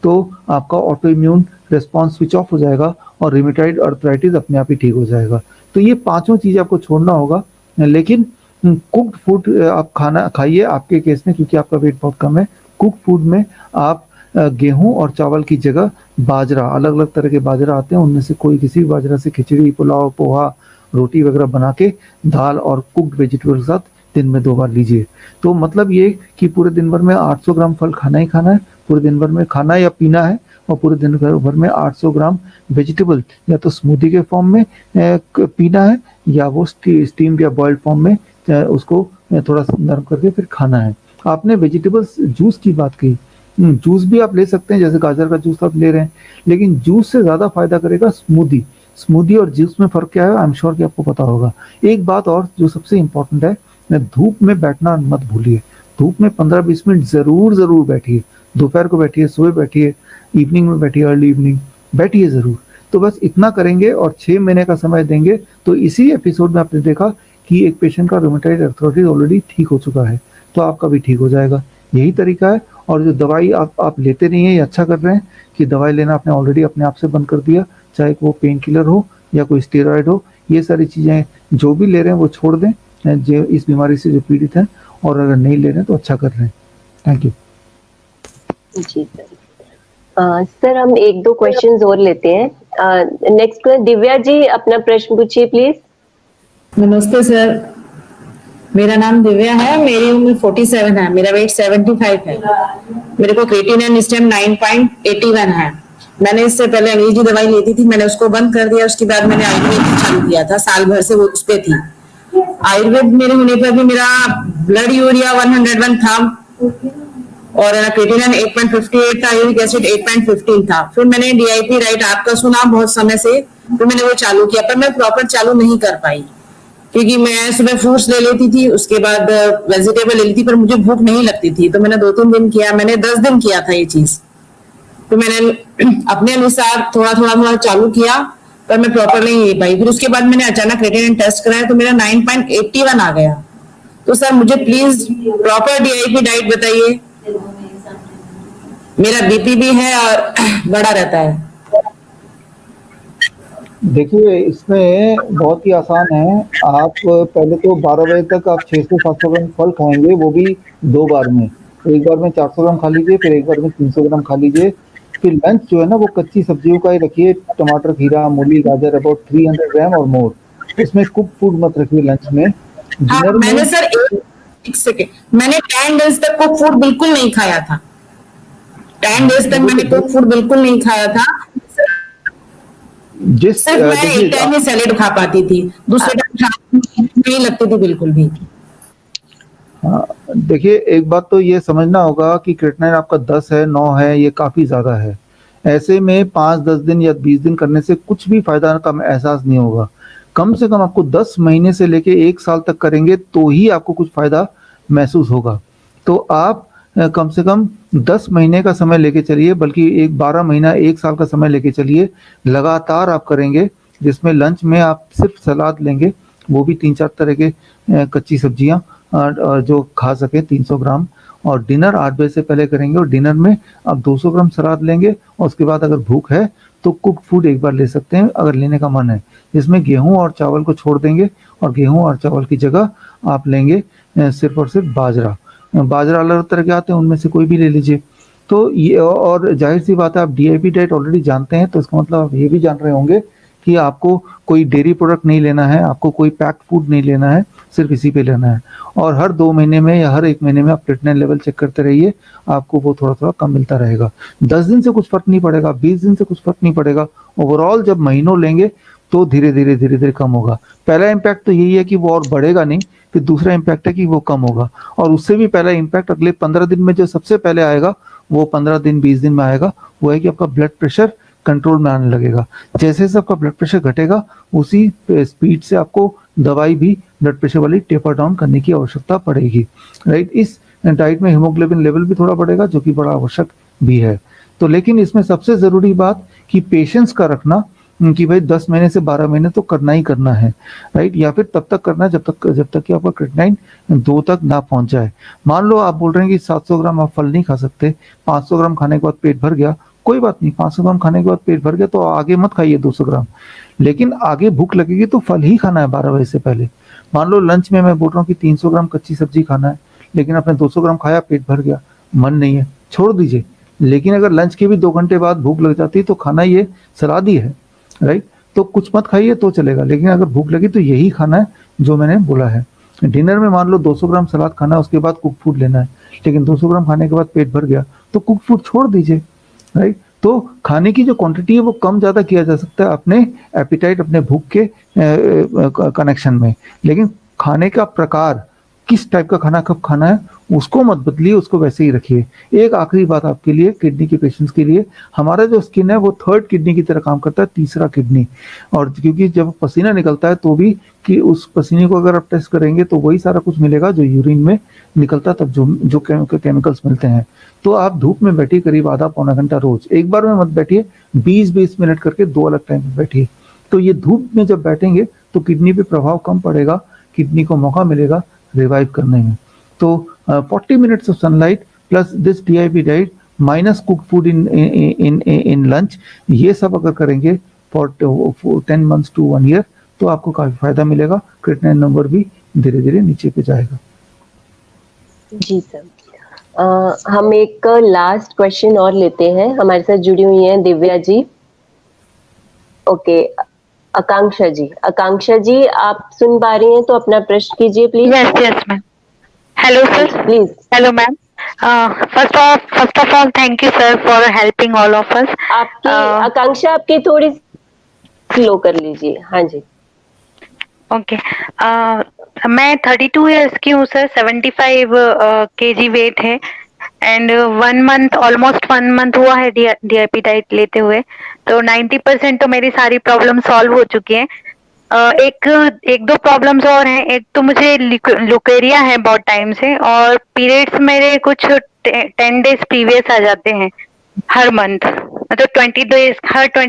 तो आपका auto immune response switch off हो जाएगा और रिमेटॉइड अर्थराइटिस अपने आप ही ठीक हो जाएगा। तो ये पांचों चीजें आपको छोड़ना होगा। लेकिन कुक्ड फूड आप खाना खाइए आपके केस में, क्योंकि आपका वेट बहुत कम है। कुक्ड फूड में आप गेहूं और चावल की जगह बाजरा, अलग अलग तरह के बाजरा आते हैं, उनमें से कोई किसी भी बाजरा से खिचड़ी, पुलाव, पोहा, रोटी वगैरह बना के दाल और कुक्ड वेजिटेबल के साथ दिन में 2 बार लीजिए। तो मतलब ये कि पूरे दिन भर में 800 ग्राम फल खाना ही खाना है, पूरे दिन भर में खाना या पीना है, और पूरे दिन भर में 800 ग्राम वेजिटेबल या तो स्मूदी के फॉर्म में पीना है, या वो स्टीम्ड या बॉइल्ड फॉर्म में उसको थोड़ा नरम करके फिर खाना है। आपने वेजिटेबल्स जूस की बात की, जूस भी आप ले सकते हैं, जैसे गाजर का जूस आप ले रहे हैं, लेकिन जूस से ज्यादा फायदा करेगा स्मूदी। स्मूदी और जूस में फर्क क्या है आई एम श्योर कि आपको पता होगा। एक बात और जो सबसे इंपॉर्टेंट है, धूप में बैठना मत भूलिए। धूप में 15-20 मिनट जरूर बैठिए। दोपहर को बैठिए, सुबह बैठिए, इवनिंग में बैठिए, अर्ली इवनिंग बैठिए जरूर। तो बस इतना करेंगे और 6 महीने का समय देंगे तो इसी एपिसोड में आपने देखा कि एक पेशेंट का रूमेटॉइड अर्थराइटिस ऑलरेडी ठीक हो चुका है, तो आपका भी ठीक हो जाएगा। यही तरीका है। और जो दवाई आप लेते नहीं है, ये अच्छा कर रहे हैं कि दवाई लेना आपने ऑलरेडी अपने आप से बंद कर दिया, चाहे वो पेन किलर हो या कोई स्टेरॉइड हो। ये सारी चीजें जो भी ले रहे हैं वो छोड़ दें, जो इस बीमारी से जो पीड़ित हैं, और अगर नहीं ले रहे हैं तो अच्छा कर रहे हैं। थैंक यू जी सर। सर हम 1-2 क्वेश्चंस और लेते हैं। नेक्स्ट दिव्या जी अपना प्रश्न पूछिए प्लीज। नमस्ते सर, मेरा नाम दिव्या है, मेरी उम्र 47 है, मेरा वेट 75 है, मेरे को क्रिएटिनिन इस टाइम 9.81 है। मैंने इससे पहले अंग्रेजी दवाई लेती थी, मैंने उसको बंद कर दिया। उसके बाद मैंने आयुर्वेद चालू किया था, साल भर से वो उस पे थी। आयुर्वेद मेरे होने पर भी मेरा ब्लड यूरिया 101 था और क्रिएटिनिन 8.58 था, यूरिक एसिड 8.15 था। फिर मैंने डीआईपी राइट आपका सुना बहुत समय से, फिर मैंने वो चालू किया, पर मैं प्रॉपर चालू नहीं कर पाई क्योंकि मैं सुबह फ्रूट्स ले लेती थी, उसके बाद वेजिटेबल ले लेती, पर मुझे भूख नहीं लगती थी। तो मैंने 2-3 दिन किया, मैंने 10 दिन किया था ये चीज, तो मैंने अपने अनुसार थोड़ा चालू किया, पर मैं प्रॉपर नहीं ले पाई। फिर उसके बाद मैंने अचानक क्रिएटिनिन टेस्ट कराया तो मेरा 9.81 आ गया। तो सर मुझे प्लीज प्रॉपर डीआईपी डाइट बताइए। मेरा बीपी भी है और बढ़ा रहता है। देखिए इसमें बहुत ही आसान है। आप पहले तो 12 बजे तक आप 600 से 700 ग्राम फल खाएंगे, वो भी 2 बार में। एक बार में 400 ग्राम खा लीजिए, फिर एक बार में 300 ग्राम खा लीजिए। फिर लंच जो है ना वो कच्ची सब्जियों का ही रखिए, टमाटर, खीरा, मूली, गाजर, अबाउट 300 ग्राम और मोर। इसमें कुक फूड मत रखिए लंच में। डिनर में मैंने सर एक सेकेंड, मैंने 10 डेज तक कुक फूड बिल्कुल नहीं खाया था। 10 डेज तक मैंने कुक फूड बिल्कुल नहीं खाया था। सिर्फ मैं एक टाइम में सैलेड खा पाती थी, दूसरे टाइम नहीं लगती थी बिल्कुल भी। हाँ देखिए, एक बात तो ये समझना होगा कि क्रिएटिनिन आपका 10 है, 9 है, ये काफी ज्यादा है। ऐसे में 5-10 दिन या 20 दिन करने से कुछ भी फायदा का एहसास नहीं होगा। कम से कम आपको 10 महीने से लेके 1 साल तक करेंगे तो ही आपको कुछ फायदा महसूस होगा। तो आप कम से कम 10 महीने का समय लेके चलिए, बल्कि 12 महीना 1 साल का समय लेके चलिए। लगातार आप करेंगे, जिसमें लंच में आप सिर्फ सलाद लेंगे, वो भी 3-4 तरह के कच्ची सब्जियां जो खा सके 300 ग्राम, और डिनर 8 बजे से पहले करेंगे, और डिनर में आप 200 ग्राम सलाद लेंगे। और उसके बाद अगर भूख है तो कुक फूड एक बार ले सकते हैं अगर लेने का मन है, जिसमें गेहूं और चावल को छोड़ देंगे, और गेहूं और चावल की जगह आप लेंगे सिर्फ और सिर्फ बाजरा। बाजरा अलग तरह के आते हैं, उनमें से कोई भी ले लीजिए। तो ये, और जाहिर सी बात है आप डीआईपी डाइट ऑलरेडी जानते हैं, तो इसका मतलब आप ये भी जान रहे होंगे कि आपको कोई डेयरी प्रोडक्ट नहीं लेना है, आपको कोई पैक्ड फूड नहीं लेना है, सिर्फ इसी पे लेना है। और हर 2 महीने में या हर 1 महीने में आप क्रिएटिनिन लेवल चेक करते रहिए, आपको वो थोड़ा-थोड़ा कम मिलता रहेगा। 10 दिन से कुछ फ़र्क नहीं पड़ेगा, 20 दिन से कुछ फ़र्क नहीं पड़ेगा। ओवरऑल जब महीनों लेंगे तो धीरे-धीरे कम होगा। पहला इम्पैक्ट तो यही है कि वो और बढ़ेगा नहीं, फिर दूसरा इम्पैक्ट है कि वो कम होगा, और उससे भी पहला इम्पैक्ट अगले 15 दिन में जो सबसे पहले आएगा, वो 15 दिन 20 दिन में आएगा, वो है कि आपका ब्लड प्रेशर कंट्रोल में आने लगेगा। जैसे आपका ब्लड प्रेशर घटेगा, उसी स्पीड से आपको दवाई भी ब्लड प्रेशर वाली टेपर डाउन करने की आवश्यकता पड़ेगी, राइट। इस डाइट में हीमोग्लोबिन लेवल भी थोड़ा बढ़ेगा, जो कि बड़ा आवश्यक भी है। तो लेकिन इसमें सबसे जरूरी बात कि पेशेंस का रखना, कि भाई 10 महीने से 12 महीने तो करना ही करना है, राइट। या फिर तब तक करना है जब तक कि आपका क्रिएटिनिन 2 तक ना पहुंच जाए। मान लो आप बोल रहे हैं कि 700 ग्राम आप फल नहीं खा सकते, 500 ग्राम खाने के बाद पेट भर गया, कोई बात नहीं, 500 ग्राम खाने के बाद पेट भर गया तो आगे मत खाइए 200 ग्राम, लेकिन आगे भूख लगेगी तो फल ही खाना है 12 बजे से पहले। मान लो लंच में मैं बोल रहा हूँ कि 300 ग्राम कच्ची सब्जी खाना है, लेकिन आपने 200 ग्राम खाया, पेट भर गया, मन नहीं है, छोड़ दीजिए। लेकिन अगर लंच के भी 2 घंटे बाद भूख लग जाती है तो खाना ये सलाद ही है, राइट। तो कुछ मत खाइए तो चलेगा, लेकिन अगर भूख लगी तो यही खाना है जो मैंने बोला है। डिनर में मान लो 200 ग्राम सलाद खाना है, उसके बाद कुक फूड लेना है, लेकिन 200 ग्राम खाने के बाद पेट भर गया तो कुक फूड छोड़ दीजिए, राइट। तो खाने की जो क्वांटिटी है वो कम ज़्यादा किया जा सकता है अपने एपिटाइट, अपने भूख के कनेक्शन में, लेकिन खाने का प्रकार, किस टाइप का खाना कब खाना है, उसको मत बदलिए, उसको वैसे ही रखिए। एक आखिरी बात आपके लिए, किडनी के पेशेंट्स के लिए, हमारा जो स्किन है वो 3rd किडनी की तरह काम करता है, तीसरा किडनी। और क्योंकि जब पसीना निकलता है तो भी कि उस पसीने को अगर आप टेस्ट करेंगे तो वही सारा कुछ मिलेगा जो यूरिन में निकलता है, तब जो केमिकल्स मिलते हैं। तो आप धूप में बैठिए करीब आधा पौना घंटा रोज, एक बार में मत बैठिए, 20-20 मिनट करके 2 अलग टाइम पे बैठिए। तो ये धूप में जब बैठेंगे तो किडनी पे प्रभाव कम पड़ेगा, किडनी को मौका मिलेगा रिवाइव करने में। तो 40 minutes of sunlight plus this DIP diet minus cook food in lunch, ये सब अगर करेंगे फॉर 10 मंथ्स टू 1 ईयर तो आपको काफी फायदा मिलेगा, क्रिएटिनिन नंबर भी धीरे धीरे नीचे पे जाएगा। जी सर, हम एक लास्ट क्वेश्चन और लेते हैं। हमारे साथ जुड़ी हुई हैं दिव्या जी। ओके, आकांक्षा जी आप सुन पा रही हैं तो अपना प्रश्न कीजिए please. Yes, ma'am. Hello, sir. Please. Hello, ma'am. First of all, thank you, sir, for helping all of us. आपकी आकांक्षा आपकी थोड़ी स्लो कर लीजिए। हाँ जी। ओके, मैं 32 इयर्स की हूँ सर, 75 kg वेट है, एंड 1 मंथ हुआ है DIP डाइट लेते हुए, तो 90% तो मेरी सारी प्रॉब्लम सॉल्व हो चुकी है। एक दो प्रॉब्लम्स और हैं। एक तो मुझे लुकेरिया है बहुत टाइम से, और पीरियड्स मेरे कुछ 10 डेज प्रीवियस आ जाते हैं हर मंथ, मतलब 20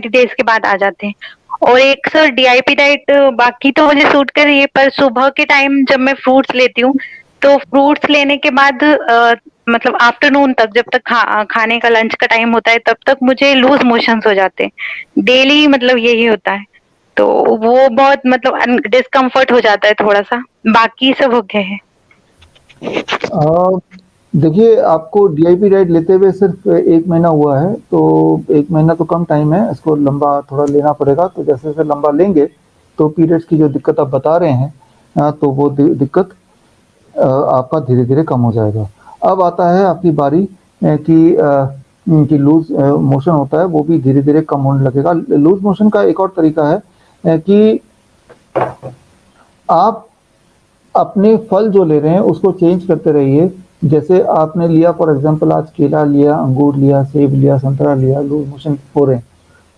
डेज के बाद आ जाते हैं। और एक सर DIP डाइट बाकी तो मुझे सूट कर रही है, पर सुबह के टाइम जब मैं फ्रूट्स लेती हूँ तो फ्रूट्स लेने के बाद मतलब आफ्टरनून तक, जब तक खाने का लंच का टाइम होता है तब तक मुझे लूज मोशंस हो जाते हैं डेली, मतलब यही होता है। तो वो बहुत मतलब डिस्कम्फर्ट हो जाता है थोड़ा सा, बाकी सब ओके है। देखिए, आपको DIP डाइट लेते हुए सिर्फ 1 महीना हुआ है, तो 1 महीना तो कम टाइम है, इसको लंबा थोड़ा लेना पड़ेगा। तो जैसे जैसे लंबा लेंगे तो पीरियड्स की जो दिक्कत आप बता रहे हैं तो वो दिक्कत आपका धीरे धीरे कम हो जाएगा। अब आता है आपकी बारी कि लूज मोशन होता है, वो भी धीरे धीरे कम होने लगेगा। लूज मोशन का एक और तरीका है कि आप अपने फल जो ले रहे हैं उसको चेंज करते रहिए। जैसे आपने लिया फॉर एग्जांपल, आज केला लिया, अंगूर लिया, सेब लिया, संतरा लिया, लूज मोशन हो रहे हैं,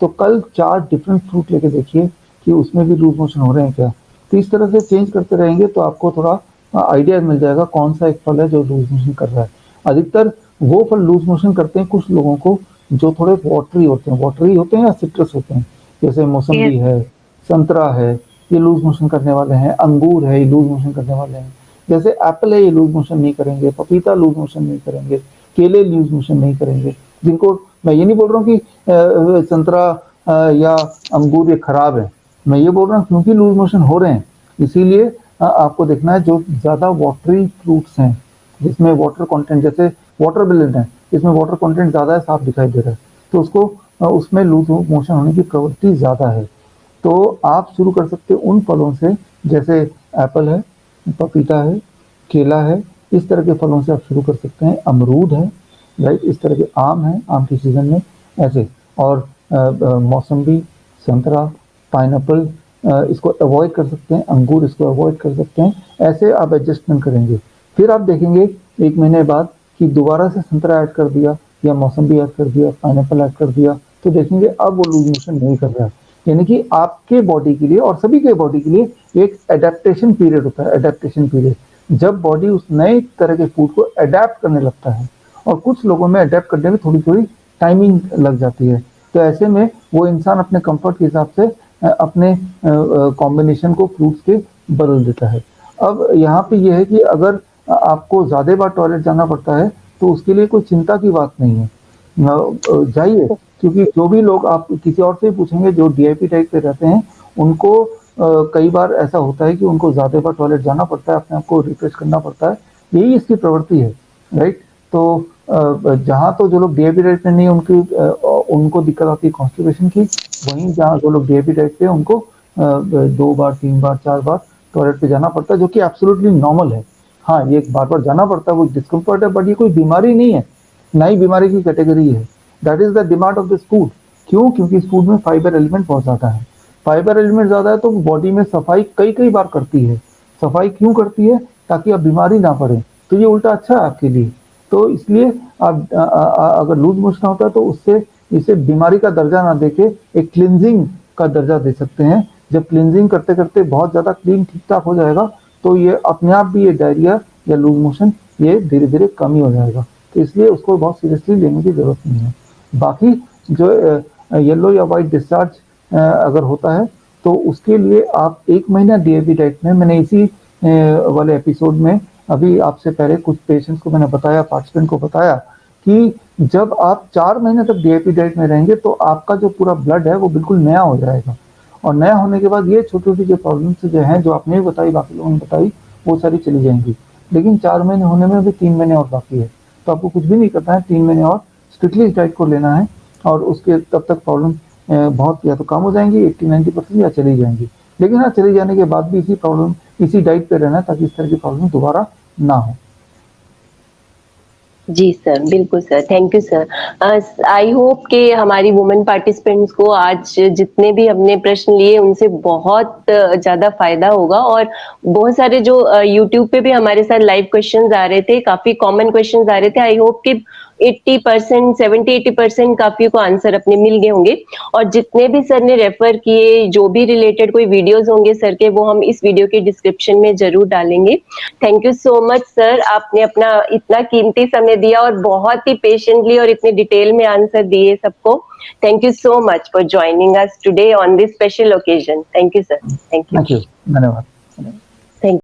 तो कल 4 डिफरेंट फ्रूट लेके देखिए कि उसमें भी लूज मोशन हो रहे हैं क्या। तो इस तरह से चेंज करते रहेंगे तो आपको थोड़ा आइडिया मिल जाएगा कौन सा एक फल है जो लूज मोशन कर रहा है। अधिकतर वो फल लूज मोशन करते हैं कुछ लोगों को जो थोड़े वाटरी होते हैं या सिट्रस होते हैं, जैसे मौसम्बी है, संतरा है, ये लूज मोशन करने वाले हैं। अंगूर है, ये लूज मोशन करने वाले हैं। जैसे एप्पल है, ये लूज मोशन नहीं करेंगे। पपीता लूज मोशन नहीं करेंगे। केले लूज मोशन नहीं करेंगे। जिनको मैं ये नहीं बोल रहा हूँ कि संतरा या अंगूर ये खराब है, मैं ये बोल रहा हूँ क्योंकि लूज मोशन हो रहे हैं, इसीलिए आपको देखना है जो ज्यादा वाटरी फ्रूट्स हैं, जिसमें वाटर कंटेंट, जैसे वाटरमेलन है, इसमें वाटर कंटेंट ज्यादा है, साफ दिखाई दे रहा है, तो उसको उसमें लूज मोशन होने की प्रवृत्ति ज्यादा है। तो आप शुरू कर सकते हैं उन फलों से, जैसे एप्पल है, पपीता है, केला है, इस तरह के फलों से आप शुरू कर सकते हैं। अमरूद है, राइट, इस तरह के आम है, आम के सीजन में ऐसे, और मौसम्बी, संतरा, पाइनएप्पल, इसको अवॉइड कर सकते हैं, अंगूर इसको अवॉइड कर सकते हैं। ऐसे आप एडजस्टमेंट करेंगे, फिर आप देखेंगे 1 महीने बाद कि दोबारा से संतरा ऐड कर दिया या मौसम्बी ऐड कर दिया, पाइनएप्पल ऐड कर दिया, तो देखेंगे अब वो लूज मोशन नहीं कर रहा है। यानी कि आपके बॉडी के लिए और सभी के बॉडी के लिए एक एडेप्टेशन पीरियड होता है, एडेप्टेशन पीरियड, जब बॉडी उस नए तरह के फूड को अडेप्ट करने लगता है। और कुछ लोगों में अडेप्ट करने में थोड़ी थोड़ी टाइमिंग लग जाती है, तो ऐसे में वो इंसान अपने कंफर्ट के हिसाब से अपने कॉम्बिनेशन को फ्रूट्स के बदल देता है। अब यहाँ पे ये है कि अगर आपको ज़्यादा बार टॉयलेट जाना पड़ता है तो उसके लिए कोई चिंता की बात नहीं है, जाइए, क्योंकि जो भी लोग आप किसी और से पूछेंगे जो डीआईपी टाइप पे रहते हैं, उनको कई बार ऐसा होता है कि उनको ज़्यादा बार टॉयलेट जाना पड़ता है, अपने आप को रिफ्रेश करना पड़ता है, यही इसकी प्रवृत्ति है, राइट। तो जहाँ तो जो लोग डीआईपी टाइप में नहीं उनको दिक्कत आती है कॉन्स्टिपेशन की, वहीं जहाँ जो लोग डीआईपी टाइप पे उनको 2 बार 3 बार 4 बार टॉयलेट पे जाना पड़ता है, जो कि एब्सोल्युटली नॉर्मल है। हाँ, ये बार-बार जाना पड़ता है, वो डिस्कम्फर्ट है, बट ये कोई बीमारी नहीं है, ना ही बीमारी की कैटेगरी है। That is the demand of this food. क्यों? क्योंकि इस फूड में फाइबर एलिमेंट बहुत ज़्यादा है। फाइबर एलिमेंट ज़्यादा है तो बॉडी में सफाई कई बार करती है। सफाई क्यों करती है? ताकि आप बीमारी ना पड़े, तो ये उल्टा अच्छा है आपके लिए। तो इसलिए आप अगर लूज मोशन होता है तो उससे इसे बीमारी का दर्जा ना देके एक क्लिनजिंग का दर्जा दे सकते हैं। जब क्लिनजिंग करते करते बहुत ज़्यादा क्लीन ठीक ठाक हो जाएगा तो ये अपने आप भी ये डायरिया या लूज मोशन ये धीरे धीरे कम ही हो जाएगा। तो इसलिए उसको बहुत सीरियसली लेने की जरूरत नहीं है। बाकी जो येलो या वाइट डिस्चार्ज अगर होता है तो उसके लिए आप 1 महीना डीआईपी डाइट में, मैंने इसी वाले एपिसोड में अभी आपसे पहले कुछ पेशेंट्स को मैंने बताया, पार्टिसिपेंट को बताया कि जब आप 4 महीने तक डीआईपी डाइट में रहेंगे तो आपका जो पूरा ब्लड है वो बिल्कुल नया हो जाएगा, और नया होने के बाद ये छोटी छोटी जो प्रॉब्लम्स जो हैं, जो आपने भी बताई, बाकी लोगों ने बताई, वो सारी चली जाएंगी। लेकिन 4 महीने होने में भी 3 महीने और बाकी है, तो आपको कुछ भी नहीं करना है, 3 महीने और स्ट्रिक्टली इस डाइट को लेना है, और उसके तब तक प्रॉब्लम बहुत या तो कम हो जाएंगी 80-90% या चली जाएंगी। लेकिन हाँ, चली जाने के बाद भी इसी डाइट पे रहना है ताकि इस तरह की प्रॉब्लम दोबारा ना हो। जी सर, बिल्कुल sir, thank you sir. I hope कि हमारी वुमेन पार्टिसिपेंट्स को आज जितने भी हमने प्रश्न लिए उनसे बहुत ज़्यादा फायदा होगा, और बहुत सारे जो यूट्यूब पे भी हमारे साथ लाइव क्वेश्चंस आ रहे थे, काफी कॉमन क्वेश्चंस आ रहे थे। आई होप कि 80%, 70-80% काफी को आंसर अपने मिल गए होंगे, और जितने भी सर ने रेफर किए, जो भी रिलेटेड कोई वीडियोस होंगे सर के, वो हम इस वीडियो के डिस्क्रिप्शन में जरूर डालेंगे। Thank you so much sir, आपने अपना इतना कीमती समय दिया और बहुत ही पेशेंटली और इतने डिटेल में आंसर दिए सबको। Thank you so much for joining us today on this special occasion. Thank you sir, thank you. धन्यवाद।